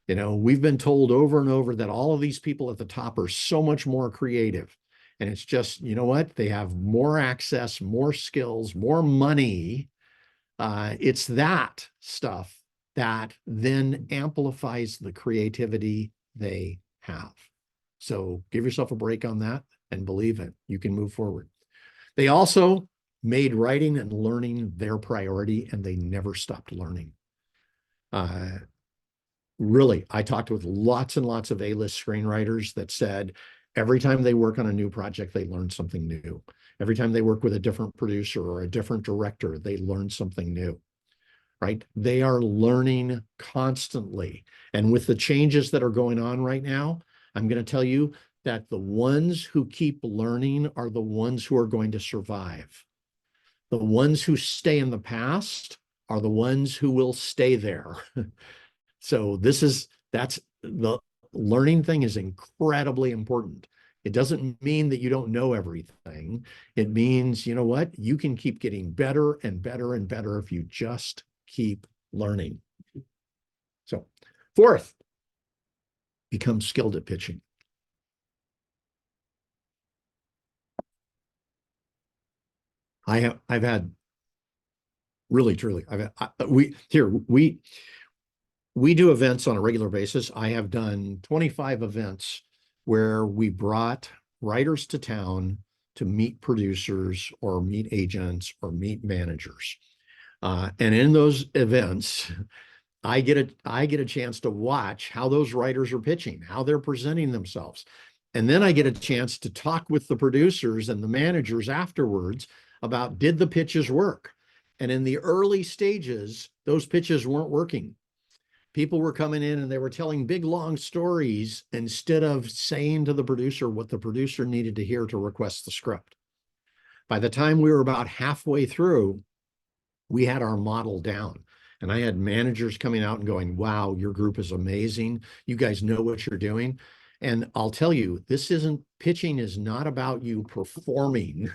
S1: We've been told over and over that all of these people at the top are so much more creative. And it's just, you know what? They have more access, more skills, more money. It's that stuff that then amplifies the creativity they have. So give yourself a break on that and believe it. You can move forward. They also made writing and learning their priority, and they never stopped learning. Really, I talked with lots and lots of A-list screenwriters that said every time they work on a new project, they learn something new. Every time they work with a different producer or a different director, they learn something new, right? They are learning constantly. And with the changes that are going on right now, I'm going to tell you that the ones who keep learning are the ones who are going to survive. The ones who stay in the past are the ones who will stay there. So that's the learning thing is incredibly important. It doesn't mean that you don't know everything. It means, you know what? You can keep getting better and better and better if you just keep learning. So fourth, become skilled at pitching. I've had really, truly, we do events on a regular basis. I have done 25 events where we brought writers to town to meet producers or meet agents or meet managers. And in those events, I get a chance to watch how those writers are pitching, how they're presenting themselves. And then I get a chance to talk with the producers and the managers afterwards about, did the pitches work? And in the early stages, those pitches weren't working. People were coming in and they were telling big, long stories instead of saying to the producer what the producer needed to hear to request the script. By the time we were about halfway through, we had our model down. And I had managers coming out and going, wow, your group is amazing. You guys know what you're doing. And I'll tell you, pitching is not about you performing.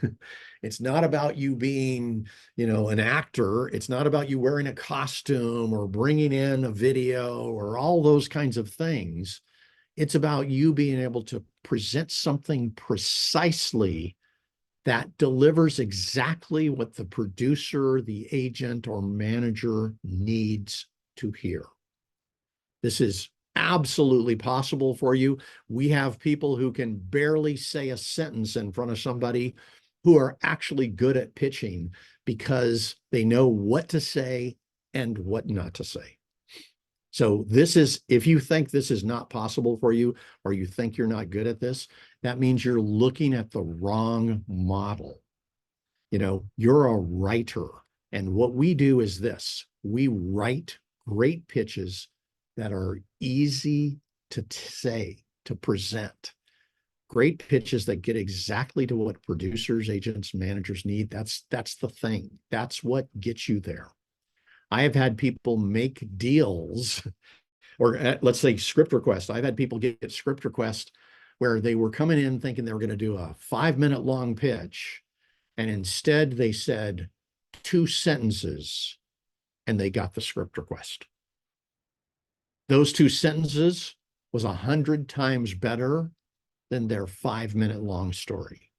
S1: It's not about you being, an actor. It's not about you wearing a costume or bringing in a video or all those kinds of things. It's about you being able to present something precisely that delivers exactly what the producer, the agent, or manager needs to hear. This is absolutely possible for you. We have people who can barely say a sentence in front of somebody who are actually good at pitching because they know what to say and what not to say. So if you think this is not possible for you, or you think you're not good at this, that means you're looking at the wrong model. You're a writer. And what we do is this: we write great pitches that are easy to say, to present. Great pitches that get exactly to what producers, agents, managers need. That's the thing. That's what gets you there. I have had people make deals, or let's say script requests. I've had people get script requests where they were coming in thinking they were going to do a 5-minute long pitch. And instead they said 2 sentences and they got the script request. Those 2 sentences was 100 times better than their 5-minute long story.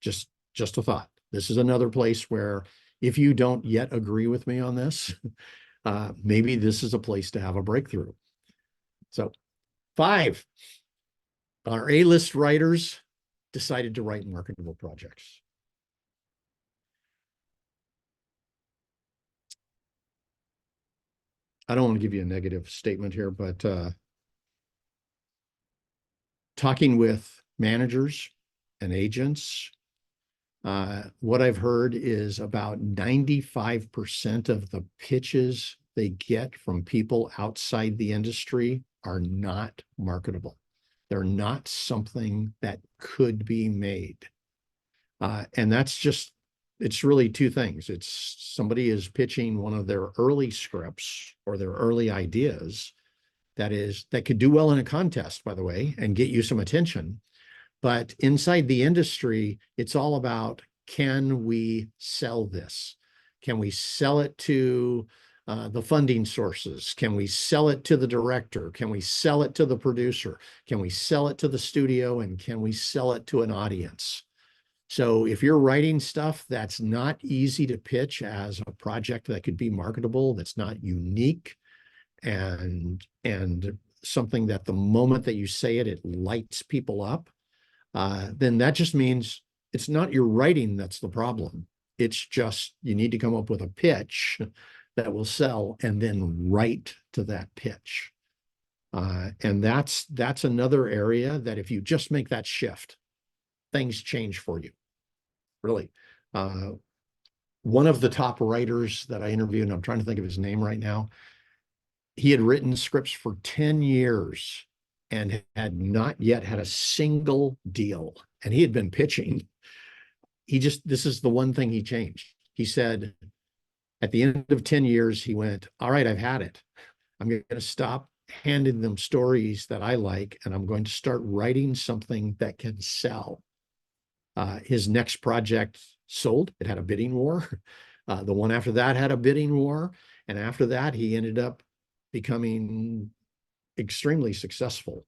S1: Just a thought. This is another place where, if you don't yet agree with me on this, maybe this is a place to have a breakthrough. So 5, our A-list writers decided to write marketable projects. I don't want to give you a negative statement here, but talking with managers and agents, what I've heard is about 95% of the pitches they get from people outside the industry are not marketable. They're not something that could be made. And it's really 2 things. It's somebody is pitching one of their early scripts or their early ideas that could do well in a contest, by the way, and get you some attention. But inside the industry, it's all about, can we sell this? Can we sell it to the funding sources? Can we sell it to the director? Can we sell it to the producer? Can we sell it to the studio? And can we sell it to an audience? So if you're writing stuff that's not easy to pitch as a project that could be marketable, that's not unique, and something that the moment that you say it, it lights people up, then that just means it's not your writing that's the problem. It's just you need to come up with a pitch that will sell and then write to that pitch. And that's another area that if you just make that shift, things change for you, really. One of the top writers that I interviewed, and I'm trying to think of his name right now, he had written scripts for 10 years and had not yet had a single deal. And he had been pitching. This is the one thing he changed. He said, at the end of 10 years, he went, all right, I've had it. I'm going to stop handing them stories that I like, and I'm going to start writing something that can sell. His next project sold. It had a bidding war. The one after that had a bidding war. And after that, he ended up becoming extremely successful.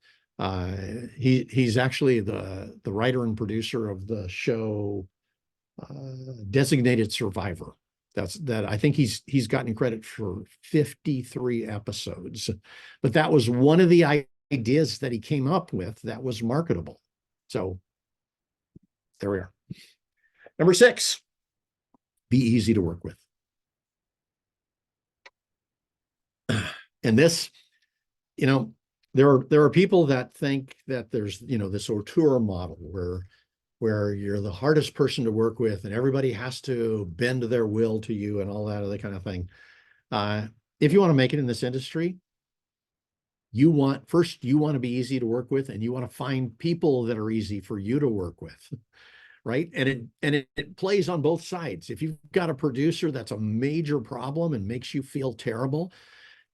S1: He's actually the writer and producer of the show Designated Survivor. That I think he's gotten credit for 53 episodes, but that was one of the ideas that he came up with that was marketable. So there we are. Number 6, be easy to work with. And this, there are people that think that there's, this auteur model where you're the hardest person to work with and everybody has to bend their will to you and all that other kind of thing. If you want to make it in this industry, you want to be easy to work with, and you want to find people that are easy for you to work with, right? And it plays on both sides. If you've got a producer that's a major problem and makes you feel terrible,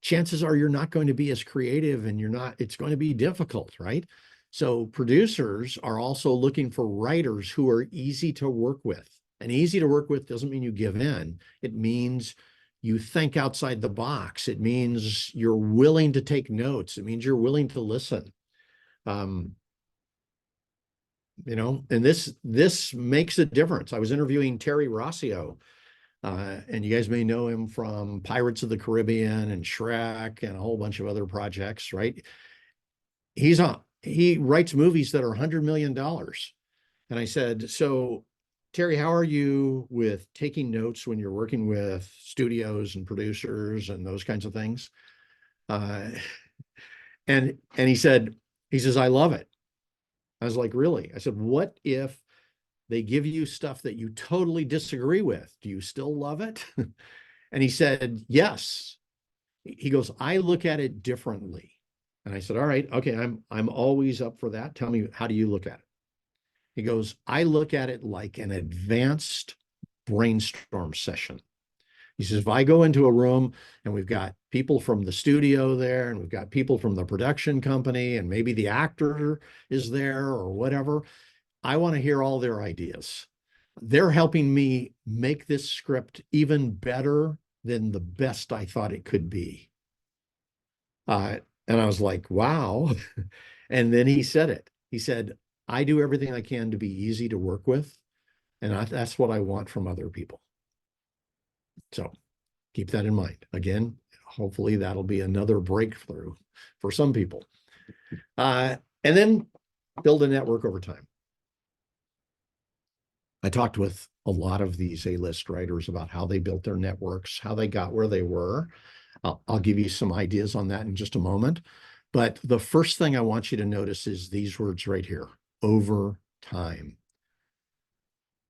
S1: chances are you're not going to be as creative, and it's going to be difficult, right? So producers are also looking for writers who are easy to work with. And easy to work with doesn't mean you give in. It means you think outside the box. It means you're willing to take notes. It means you're willing to listen. And this makes a difference. I was interviewing Terry Rossio, and you guys may know him from Pirates of the Caribbean and Shrek and a whole bunch of other projects, right? He writes movies that are $100 million. And I said, so Terry, how are you with taking notes when you're working with studios and producers and those kinds of things? And he says, I love it. I was like, really? I said, what if they give you stuff that you totally disagree with? Do you still love it? And he said, yes. He goes, I look at it differently. And I said, all right, okay, I'm always up for that. Tell me, how do you look at it? He goes, I look at it like an advanced brainstorm session. He says, if I go into a room and we've got people from the studio there, and we've got people from the production company, and maybe the actor is there or whatever, I want to hear all their ideas. They're helping me make this script even better than the best I thought it could be. And I was like, wow. And then he said it. He said, I do everything I can to be easy to work with. And that's what I want from other people. So keep that in mind. Again, hopefully that'll be another breakthrough for some people. And then build a network over time. I talked with a lot of these A-list writers about how they built their networks, how they got where they were. I'll give you some ideas on that in just a moment. But the first thing I want you to notice is these words right here, over time.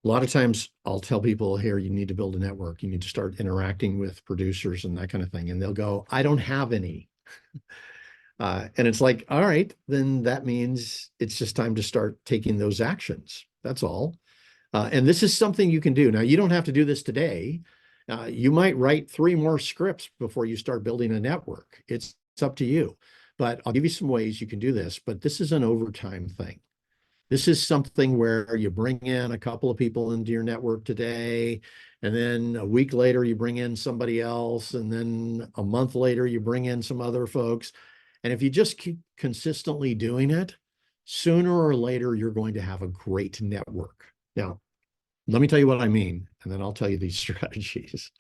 S1: A lot of times I'll tell people here, you need to build a network. You need to start interacting with producers and that kind of thing. And they'll go, I don't have any. And it's like, all right, then that means it's just time to start taking those actions. That's all. And this is something you can do. Now, you don't have to do this today. You might write 3 more scripts before you start building a network. It's up to you. But I'll give you some ways you can do this. But this is an overtime thing. This is something where you bring in a couple of people into your network today, and then a week later you bring in somebody else, and then a month later you bring in some other folks. And if you just keep consistently doing it, sooner or later you're going to have a great network. Now, let me tell you what I mean, and then I'll tell you these strategies.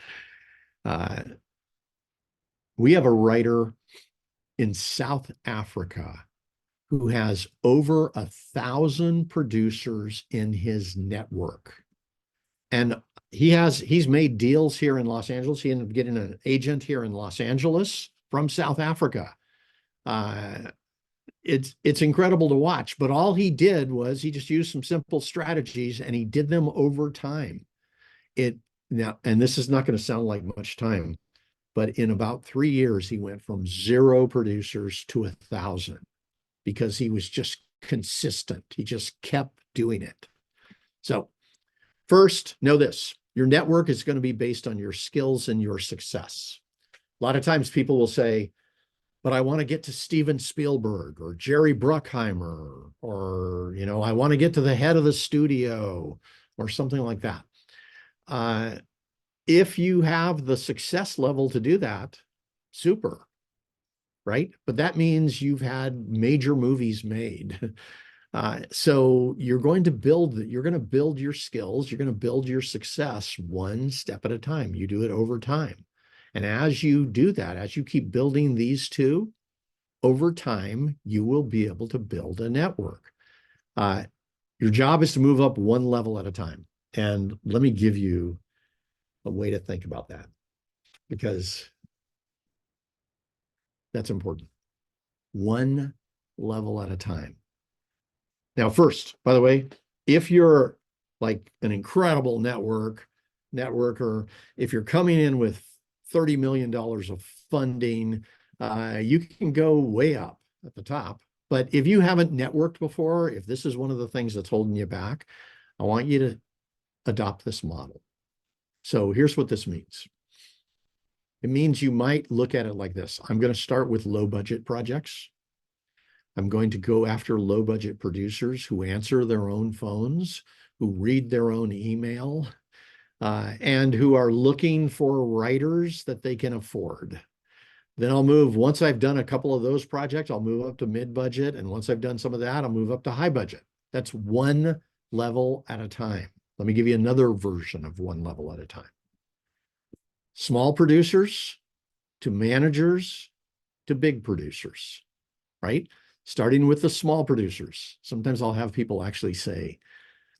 S1: We have a writer in South Africa who has over 1,000 producers in his network. And he's made deals here in Los Angeles. He ended up getting an agent here in Los Angeles from South Africa. It's incredible to watch, but all he did was he just used some simple strategies and he did them over time. Now, and this is not going to sound like much time, but in about 3 years, he went from 0 producers to 1,000 because he was just consistent. He just kept doing it. So first, know this, your network is going to be based on your skills and your success. A lot of times people will say, but I want to get to Steven Spielberg or Jerry Bruckheimer, or, I want to get to the head of the studio or something like that. If you have the success level to do that, super. right? But that means you've had major movies made. So you're going to build your skills, you're going to build your success one step at a time. You do it over time. And as you do that, as you keep building these two, over time, you will be able to build a network. Your job is to move up one level at a time. And let me give you a way to think about that, because that's important. One level at a time. Now, first, by the way, if you're like an incredible networker, if you're coming in with $30 million of funding, you can go way up at the top. But if you haven't networked before, if this is one of the things that's holding you back, I want you to adopt this model. So here's what this means. It means you might look at it like this. I'm going to start with low budget projects. I'm going to go after low budget producers who answer their own phones, who read their own email, and who are looking for writers that they can afford. Then I'll move, once I've done a couple of those projects, I'll move up to mid-budget. And once I've done some of that, I'll move up to high budget. That's one level at a time. Let me give you another version of one level at a time. Small producers to managers to big producers, right? Starting with the small producers. Sometimes I'll have people actually say,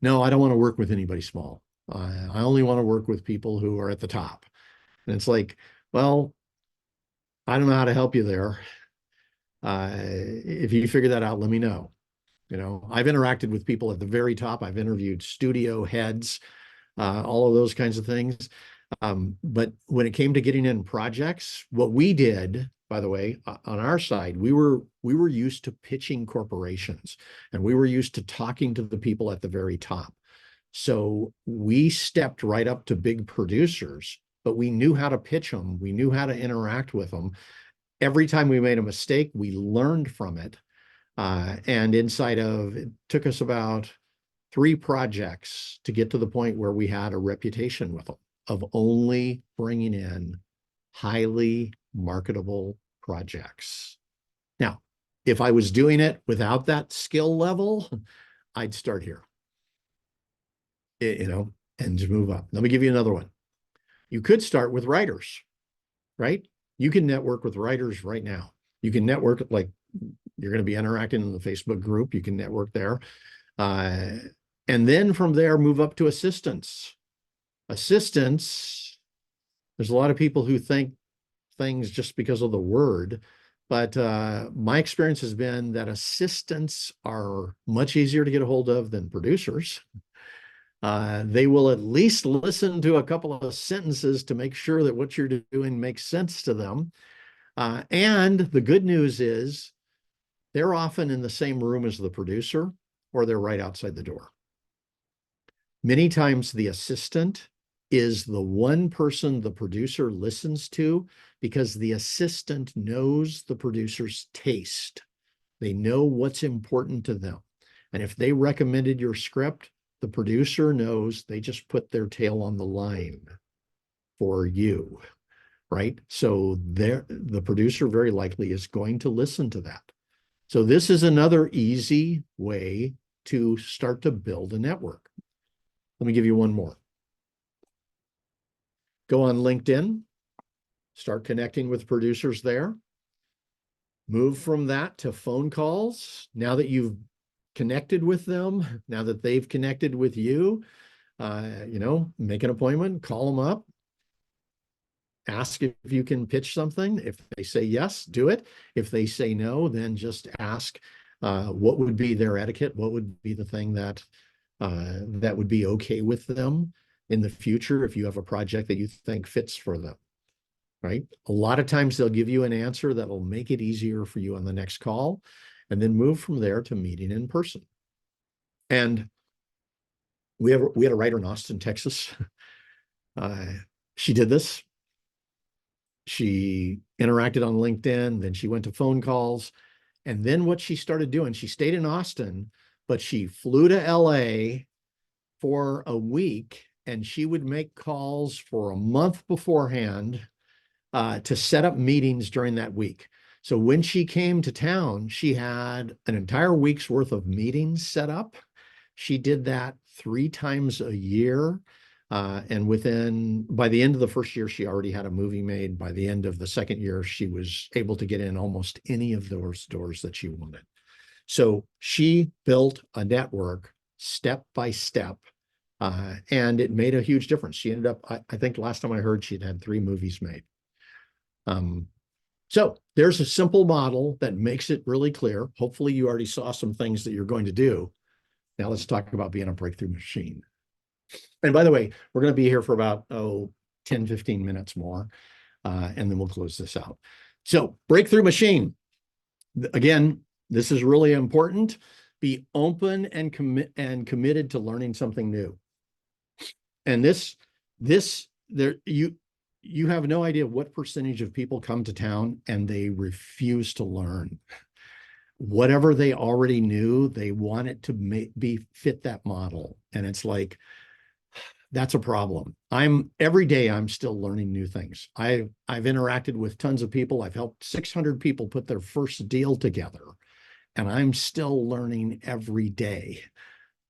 S1: no, I don't want to work with anybody small. I only want to work with people who are at the top. And it's like, well, I don't know how to help you there. If you figure that out, let me know. You know, I've interacted with people at the very top. I've interviewed studio heads, all of those kinds of things. But when it came to getting in projects, what we did, by the way, on our side, we were used to pitching corporations, and we were used to talking to the people at the very top. So we stepped right up to big producers, but we knew how to pitch them. We knew how to interact with them. Every time we made a mistake, we learned from it. And it took us about 3 projects to get to the point where we had a reputation with them of only bringing in highly marketable projects. Now, if I was doing it without that skill level, I'd start here, and just move up. Let me give you another one. You could start with writers, right? You can network with writers right now. You can network, like you're going to be interacting in the Facebook group. You can network there. And then from there, move up to assistants. Assistants, there's a lot of people who think things just because of the word, but my experience has been that assistants are much easier to get a hold of than producers. They will at least listen to a couple of sentences to make sure that what you're doing makes sense to them. And the good news is they're often in the same room as the producer, or they're right outside the door. Many times the assistant is the one person the producer listens to because the assistant knows the producer's taste. They know what's important to them. And if they recommended your script, the producer knows they just put their tail on the line for you, right? So the producer very likely is going to listen to that. So this is another easy way to start to build a network. Let me give you one more. Go on LinkedIn, start connecting with producers there. Move from that to phone calls. Now that you've connected with them, now that they've connected with you, make an appointment, call them up, ask if you can pitch something. If they say yes, do it. If they say no, then just ask what would be their etiquette, what would be the thing that would be okay with them in the future if you have a project that you think fits for them, right? A lot of times they'll give you an answer that will make it easier for you on the next call, and then move from there to meeting in person. And we had a writer in Austin, Texas. She did this. She interacted on LinkedIn, then she went to phone calls. And then what she started doing, she stayed in Austin, but she flew to LA for a week, and she would make calls for a month beforehand to set up meetings during that week. So when she came to town, she had an entire week's worth of meetings set up. She did that 3 times a year. And by the end of the first year, she already had a movie made. By the end of the second year, she was able to get in almost any of those doors that she wanted. So she built a network step by step, and it made a huge difference. She ended up, I think last time I heard, she'd had 3 movies made. So there's a simple model that makes it really clear. Hopefully you already saw some things that you're going to do. Now let's talk about being a breakthrough machine. And by the way, we're going to be here for about 10, 15 minutes more, and then we'll close this out. So breakthrough machine. Again, this is really important. Be open and committed to learning something new. And you have no idea what percentage of people come to town and they refuse to learn. Whatever they already knew, they want it to fit that model. And it's like, that's a problem. Every day I'm still learning new things. I've interacted with tons of people. I've helped 600 people put their first deal together, and I'm still learning every day.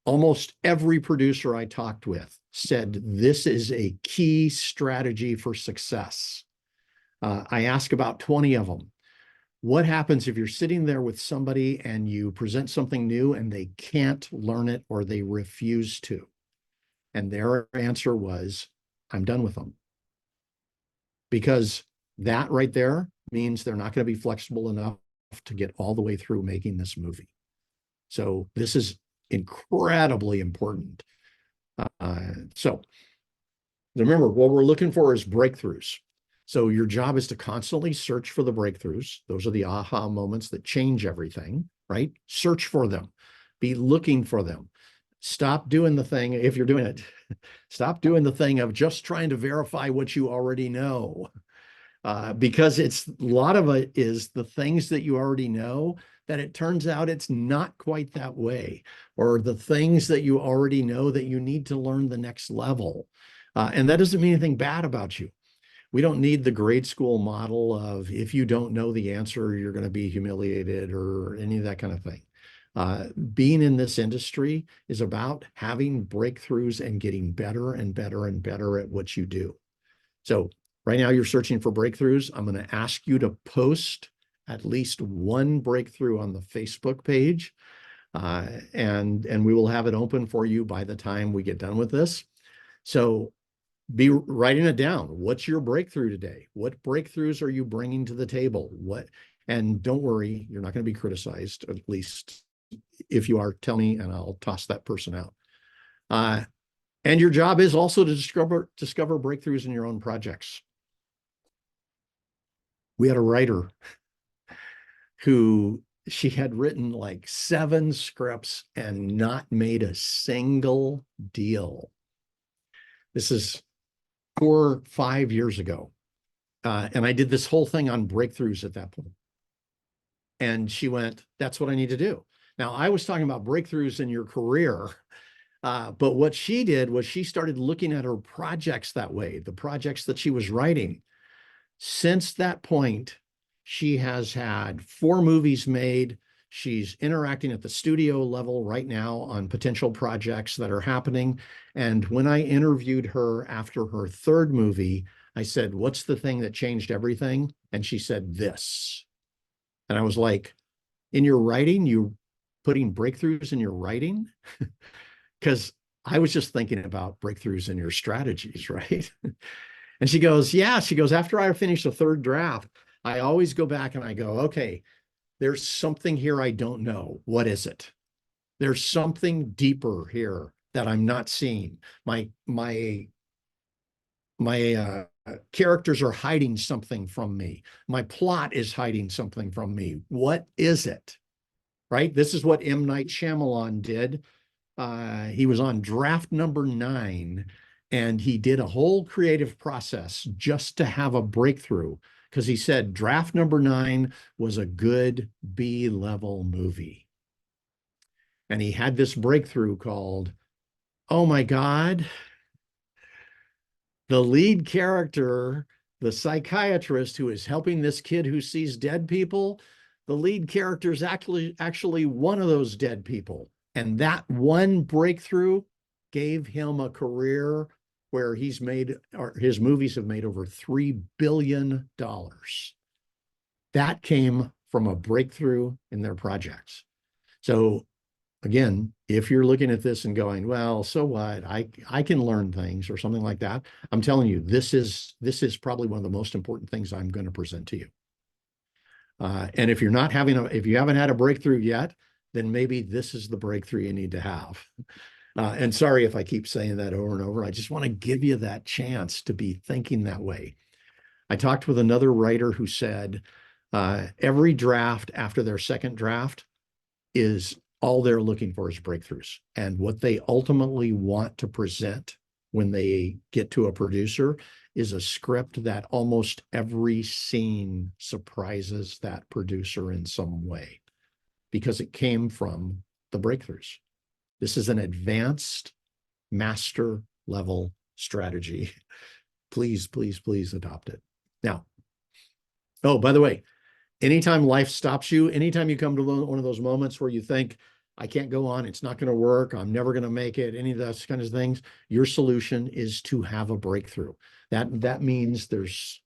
S1: Almost every producer I talked with said this is a key strategy for success. I ask about 20 of them. What happens if you're sitting there with somebody and you present something new and they can't learn it or they refuse to? And their answer was, I'm done with them. Because that right there means they're not going to be flexible enough to get all the way through making this movie. So this is incredibly important. So remember, what we're looking for is breakthroughs. So your job is to constantly search for the breakthroughs. Those are the aha moments that change everything, right? Search for them. Be looking for them. Stop doing the thing, if you're doing it, stop doing the thing of just trying to verify what you already know. Because a lot of it is the things that you already know that it turns out it's not quite that way, or the things that you already know that you need to learn the next level. And that doesn't mean anything bad about you. We don't need the grade school model of if you don't know the answer, you're going to be humiliated or any of that kind of thing. Being in this industry is about having breakthroughs and getting better and better and better at what you do. So right now you're searching for breakthroughs. I'm going to ask you to post at least one breakthrough on the Facebook page, and we will have it open for you by the time we get done with this. So be writing it down. What's your breakthrough today? What breakthroughs are you bringing to the table? And don't worry, you're not going to be criticized, at least if you are, tell me and I'll toss that person out. And your job is also to discover breakthroughs in your own projects. We had a writer who she had written like 7 scripts and not made a single deal. This is 4 or 5 years ago. And I did this whole thing on breakthroughs at that point. And she went, that's what I need to do. Now, I was talking about breakthroughs in your career, but what she did was she started looking at her projects that way, the projects that she was writing. Since that point, she has had 4 movies made. She's interacting at the studio level right now on potential projects that are happening. And when I interviewed her after her 3rd movie, I said, what's the thing that changed everything? And she said, this. And I was like, in your writing, you putting breakthroughs in your writing? Because I was just thinking about breakthroughs in your strategies, right? And she goes, yeah. She goes, after I finish the 3rd draft, I always go back and I go, okay, there's something here I don't know. What is it? There's something deeper here that I'm not seeing. My characters are hiding something from me. My plot is hiding something from me. What is it? Right? This is what M. Night Shyamalan did. He was on draft number 9, and he did a whole creative process just to have a breakthrough, because he said draft number 9 was a good B-level movie. And he had this breakthrough called, oh my God, the lead character the psychiatrist who is helping this kid who sees dead people, the lead character is actually one of those dead people. And that one breakthrough gave him a career where he's made, or his movies have made over $3 billion. That came from a breakthrough in their projects. So again, if you're looking at this and going, well, so what? I can learn things or something like that. I'm telling you, this is probably one of the most important things I'm going to present to you. And if you haven't had a breakthrough yet, then maybe this is the breakthrough you need to have. And sorry if I keep saying that over and over. I just want to give you that chance to be thinking that way. I talked with another writer who said every draft after their second draft is all they're looking for is breakthroughs. And what they ultimately want to present when they get to a producer is a script that almost every scene surprises that producer in some way because it came from the breakthroughs. This is an advanced master level strategy. Please, please, please adopt it. Now, oh, by the way, anytime life stops you, anytime you come to one of those moments where you think, I can't go on, it's not going to work, I'm never going to make it, any of those kinds of things, your solution is to have a breakthrough. That means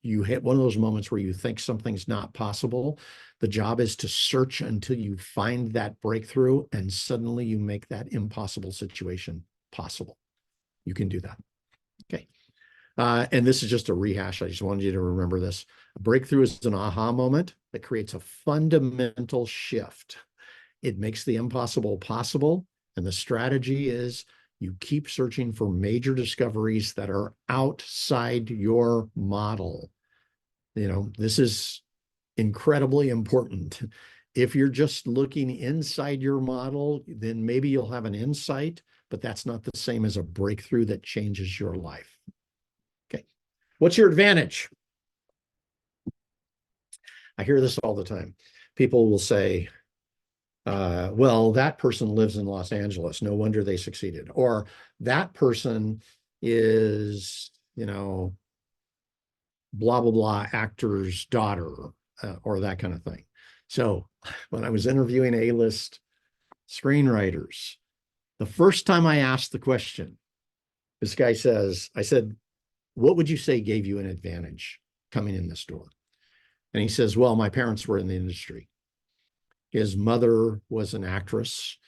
S1: you hit one of those moments where you think something's not possible. The job is to search until you find that breakthrough, and suddenly you make that impossible situation possible. You can do that. Okay. And this is just a rehash. I just wanted you to remember this. A breakthrough is an aha moment that creates a fundamental shift. It makes the impossible possible. And the strategy is you keep searching for major discoveries that are outside your model. You know, this is incredibly important. If you're just looking inside your model, then maybe you'll have an insight, but that's not the same as a breakthrough that changes your life. Okay. What's your advantage? I hear this all the time. People will say, well, that person lives in Los Angeles. No wonder they succeeded. Or that person is, you know, blah, blah, blah actor's daughter, or that kind of thing. So when I was interviewing A-list screenwriters, the first time I asked the question, this guy says, I said, what would you say gave you an advantage coming in this door? And he says, well, my parents were in the industry. His mother was an actress.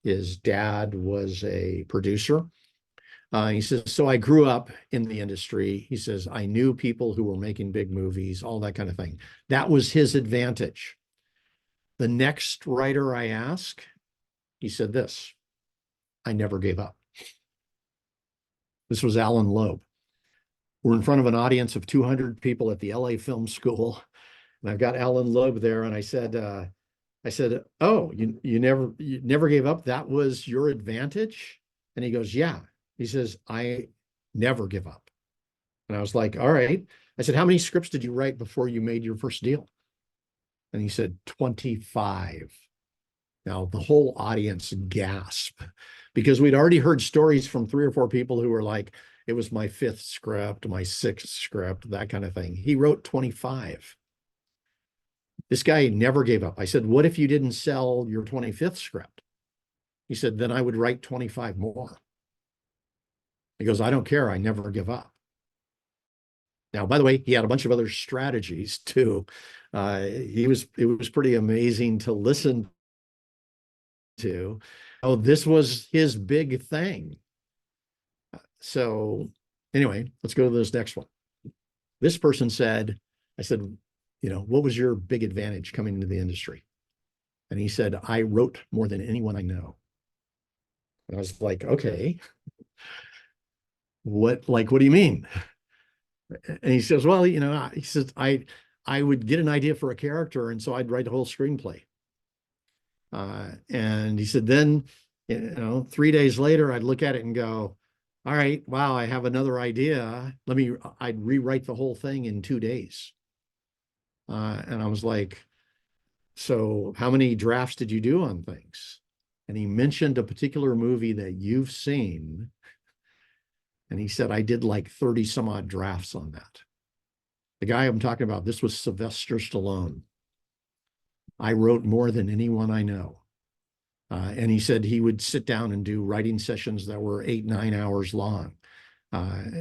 S1: His dad was a producer. He says, so I grew up in the industry. He says, I knew people who were making big movies, all that kind of thing. That was his advantage. The next writer I asked, he said this, I never gave up. This was Alan Loeb. We're in front of an audience of 200 people at the LA Film School. And I've got Alan Loeb there. And I said, oh, you never gave up? That was your advantage? And he goes, yeah. He says, I never give up. And I was like, all right. I said, how many scripts did you write before you made your first deal? And he said, 25. Now the whole audience gasped because we'd already heard stories from 3 or 4 people who were like, it was my 5th script, my 6th script, that kind of thing. He wrote 25. This guy never gave up. I said, what if you didn't sell your 25th script? He said, then I would write 25 more. He goes, I don't care. I never give up. Now, by the way, he had a bunch of other strategies too. It was pretty amazing to listen to. Oh, this was his big thing. So anyway, let's go to this next one. This person said, I said, you know, what was your big advantage coming into the industry? And he said, I wrote more than anyone I know. And I was like, okay, what do you mean? And he says, well, you know, he says, I would get an idea for a character, and so I'd write the whole screenplay. And he said, then, you know, 3 days later, I'd look at it and go, all right, wow, I have another idea. I'd rewrite the whole thing in 2 days. And I was like, so how many drafts did you do on things? And he mentioned a particular movie that you've seen. And he said, I did like 30 some odd drafts on that. The guy I'm talking about, this was Sylvester Stallone. I wrote more than anyone I know. And he said he would sit down and do writing sessions that were 8, 9 hours long.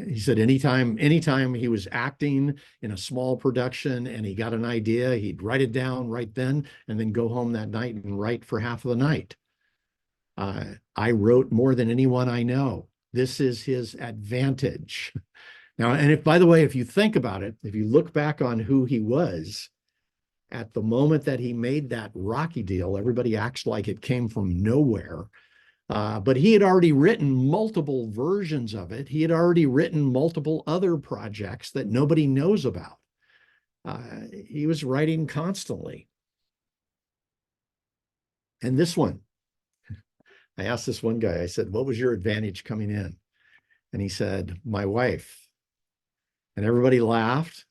S1: He said anytime he was acting in a small production and he got an idea, he'd write it down right then and then go home that night and write for half of the night. I wrote more than anyone I know. This is his advantage. Now, and if, by the way, if you think about it, if you look back on who he was at the moment that he made that Rocky deal, everybody acts like it came from nowhere. But he had already written multiple versions of it. He had already written multiple other projects that nobody knows about. He was writing constantly. And this one, I asked this one guy, I said, what was your advantage coming in? And he said, my wife. And everybody laughed.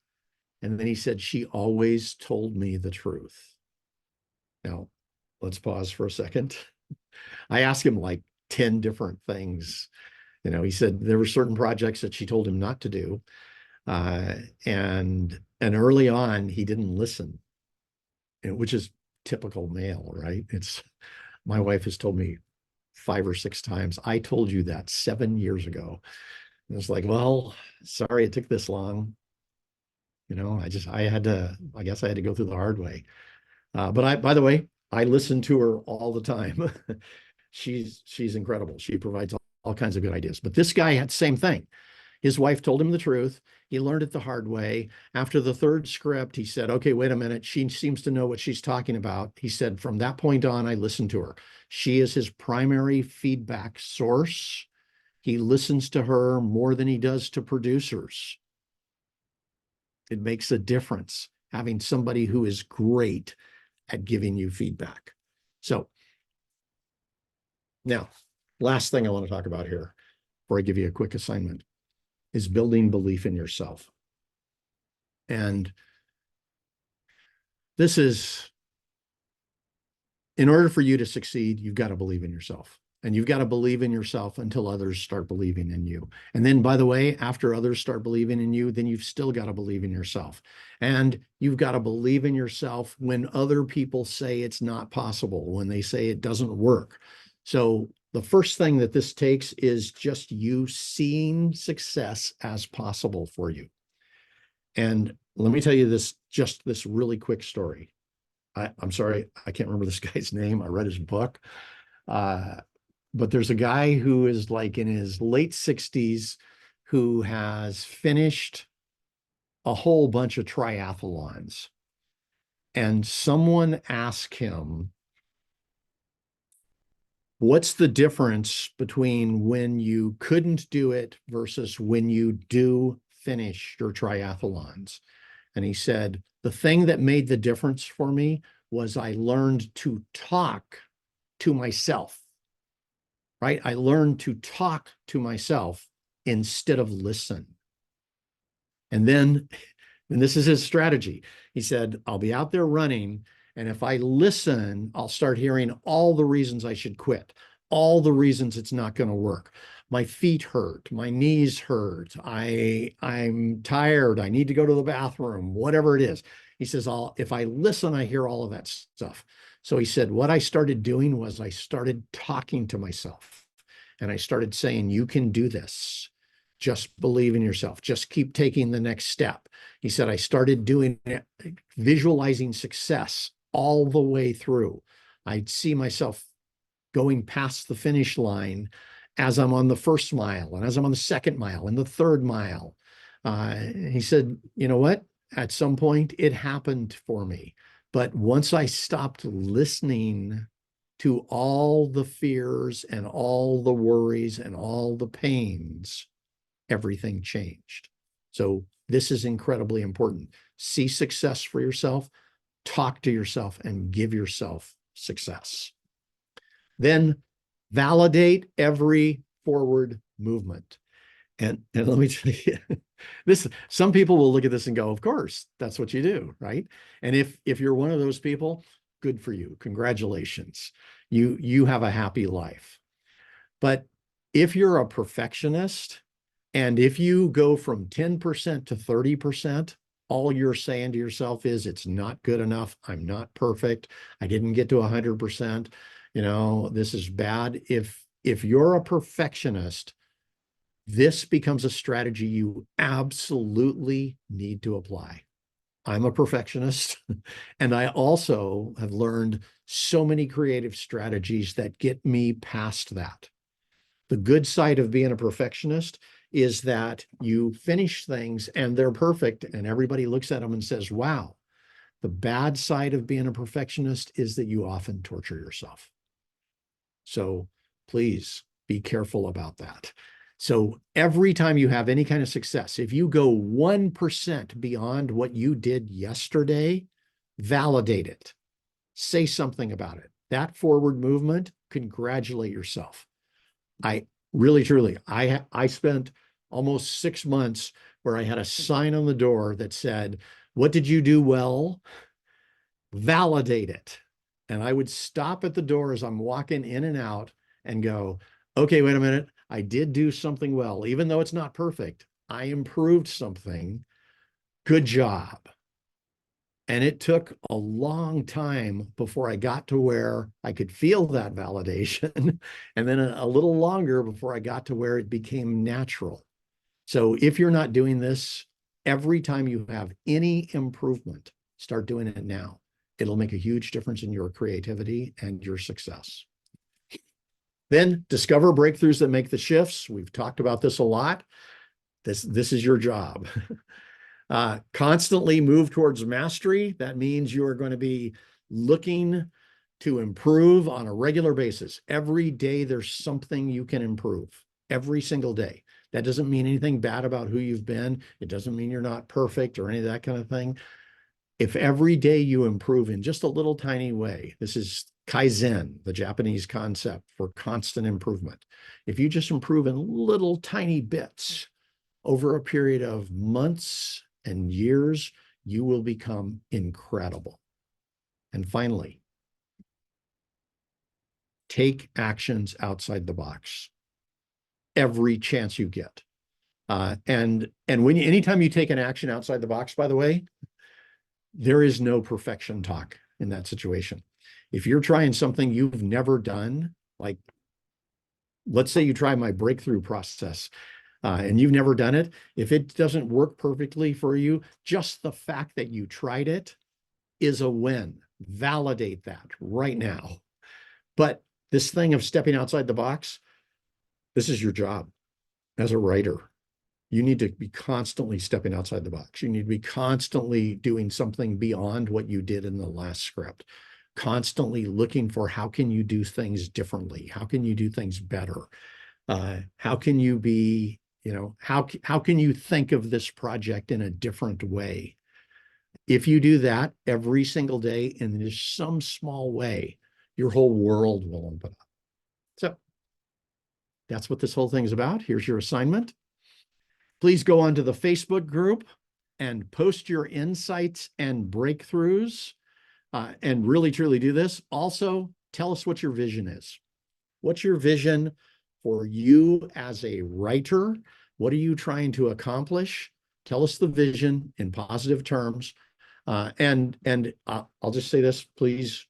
S1: And then he said, she always told me the truth. Now, let's pause for a second. I asked him like 10 different things. You know, he said there were certain projects that she told him not to do. And early on, he didn't listen, which is typical male, right? My wife has told me 5 or 6 times, I told you that 7 years ago. And it's like, well, sorry it took this long. You know, I guess I had to go through the hard way. But by the way, I listen to her all the time. She's incredible. She provides all kinds of good ideas. But this guy had the same thing. His wife told him the truth. He learned it the hard way. After the 3rd script, he said, okay, wait a minute. She seems to know what she's talking about. He said, from that point on, I listened to her. She is his primary feedback source. He listens to her more than he does to producers. It makes a difference having somebody who is great at giving you feedback. So now, last thing I want to talk about here before I give you a quick assignment is building belief in yourself. And this is, in order for you to succeed, you've got to believe in yourself. And you've got to believe in yourself until others start believing in you. And then, by the way, after others start believing in you, then you've still got to believe in yourself. And you've got to believe in yourself when other people say it's not possible, when they say it doesn't work. So the first thing that this takes is just you seeing success as possible for you. And let me tell you this really quick story. I'm sorry, I can't remember this guy's name. I read his book. But there's a guy who is like in his late 60s who has finished a whole bunch of triathlons. And someone asked him, what's the difference between when you couldn't do it versus when you do finish your triathlons? And he said, the thing that made the difference for me was I learned to talk to myself. Right? I learned to talk to myself instead of listen. And this is his strategy. He said, I'll be out there running, and if I listen, I'll start hearing all the reasons I should quit, all the reasons it's not going to work. My feet hurt, my knees hurt, I'm tired, I need to go to the bathroom, whatever it is. He says, if I listen, I hear all of that stuff. So he said, what I started doing was I started talking to myself, and I started saying, you can do this. Just believe in yourself. Just keep taking the next step. He said, I started doing it, visualizing success all the way through. I'd see myself going past the finish line as I'm on the 1st mile, and as I'm on the 2nd mile and the 3rd mile. He said, you know what? At some point, it happened for me. But once I stopped listening to all the fears and all the worries and all the pains, everything changed. So this is incredibly important. See success for yourself, talk to yourself, and give yourself success. Then validate every forward movement. And let me tell you, some people will look at this and go, of course, that's what you do, right? And if you're one of those people, good for you. Congratulations. You have a happy life. But if you're a perfectionist, and if you go from 10% to 30%, all you're saying to yourself is, it's not good enough. I'm not perfect. I didn't get to 100%. You know, this is bad. If you're a perfectionist, this becomes a strategy you absolutely need to apply. I'm a perfectionist, and I also have learned so many creative strategies that get me past that. The good side of being a perfectionist is that you finish things and they're perfect, and everybody looks at them and says, wow. The bad side of being a perfectionist is that you often torture yourself. So please be careful about that. So every time you have any kind of success, if you go 1% beyond what you did yesterday, validate it. Say something about it. That forward movement, congratulate yourself. I really, truly, I spent almost 6 months where I had a sign on the door that said, what did you do well? Validate it. And I would stop at the door as I'm walking in and out and go, okay, wait a minute. I did do something well. Even though it's not perfect, I improved something. Good job. And it took a long time before I got to where I could feel that validation. And then a little longer before I got to where it became natural. So if you're not doing this, every time you have any improvement, start doing it now. It'll make a huge difference in your creativity and your success. Then discover breakthroughs that make the shifts. We've talked about this a lot. This is your job. Constantly move towards mastery. That means you are going to be looking to improve on a regular basis. Every day there's something you can improve. Every single day. That doesn't mean anything bad about who you've been. It doesn't mean you're not perfect or any of that kind of thing. If every day you improve in just a little tiny way, this is Kaizen, the Japanese concept for constant improvement. If you just improve in little tiny bits over a period of months and years, you will become incredible. And finally, take actions outside the box every chance you get. And anytime you take an action outside the box, by the way, there is no perfection talk in that situation. If you're trying something you've never done, like let's say you try my breakthrough process and you've never done it, if it doesn't work perfectly for you, just the fact that you tried it is a win. Validate that right now. But this thing of stepping outside the box, this is your job as a writer. You need to be constantly stepping outside the box. You need to be constantly doing something beyond what you did in the last script. Constantly looking for how can you do things differently? How can you do things better? How can you be, how can you think of this project in a different way? If you do that every single day in just some small way, your whole world will open up. So that's what this whole thing is about. Here's your assignment. Please go onto the Facebook group and post your insights and breakthroughs and really, truly do this. Also, tell us what your vision is. What's your vision for you as a writer? What are you trying to accomplish? Tell us the vision in positive terms. And I'll just say this, please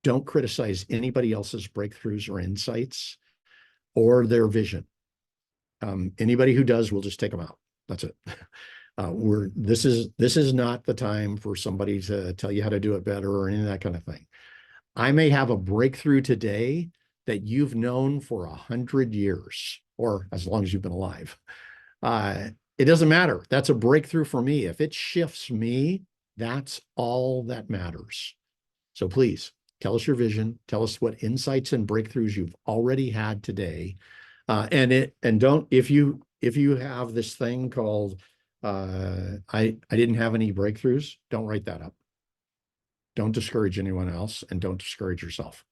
S1: don't criticize anybody else's breakthroughs or insights or their vision. Anybody who does, we'll just take them out. That's it. This is not the time for somebody to tell you how to do it better or any of that kind of thing. I may have a breakthrough today that you've known for 100 years, or as long as you've been alive. It doesn't matter. That's a breakthrough for me. If it shifts me, that's all that matters. So please tell us your vision. Tell us what insights and breakthroughs you've already had today. If you have this thing called I didn't have any breakthroughs, don't write that up. Don't discourage anyone else and don't discourage yourself.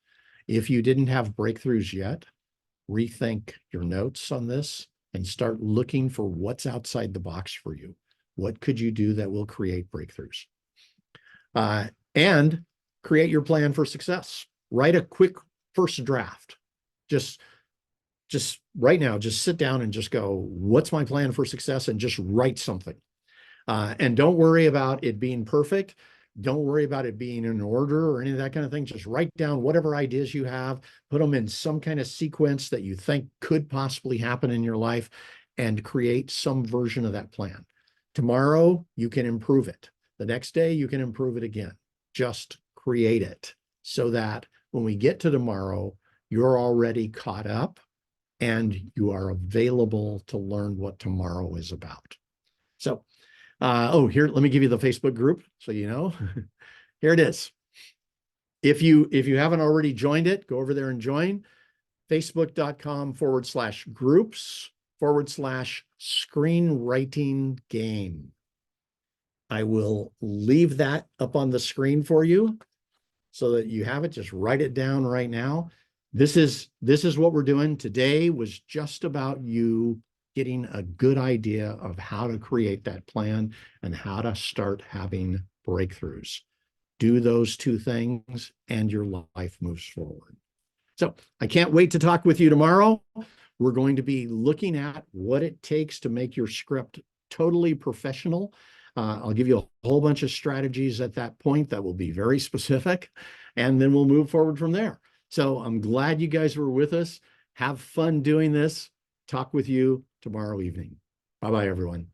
S1: If you didn't have breakthroughs yet, rethink your notes on this and start looking for what's outside the box for you. What could you do that will create breakthroughs? And create your plan for success. Write a quick first draft. Just right now, just sit down and just go, what's my plan for success? And just write something. And don't worry about it being perfect. Don't worry about it being in order or any of that kind of thing. Just write down whatever ideas you have, put them in some kind of sequence that you think could possibly happen in your life, and create some version of that plan. Tomorrow, you can improve it. The next day, you can improve it again. Just create it so that when we get to tomorrow, you're already caught up and you are available to learn what tomorrow is about. So, here, let me give you the Facebook group so you know. Here it is. If you haven't already joined it, go over there and join. Facebook.com/groups/screenwriting game. I will leave that up on the screen for you so that you have it. Just write it down right now. This is what we're doing. Today was just about you getting a good idea of how to create that plan and how to start having breakthroughs. Do those two things and your life moves forward. So I can't wait to talk with you tomorrow. We're going to be looking at what it takes to make your script totally professional. I'll give you a whole bunch of strategies at that point that will be very specific, and then we'll move forward from there. So I'm glad you guys were with us. Have fun doing this. Talk with you tomorrow evening. Bye-bye, everyone.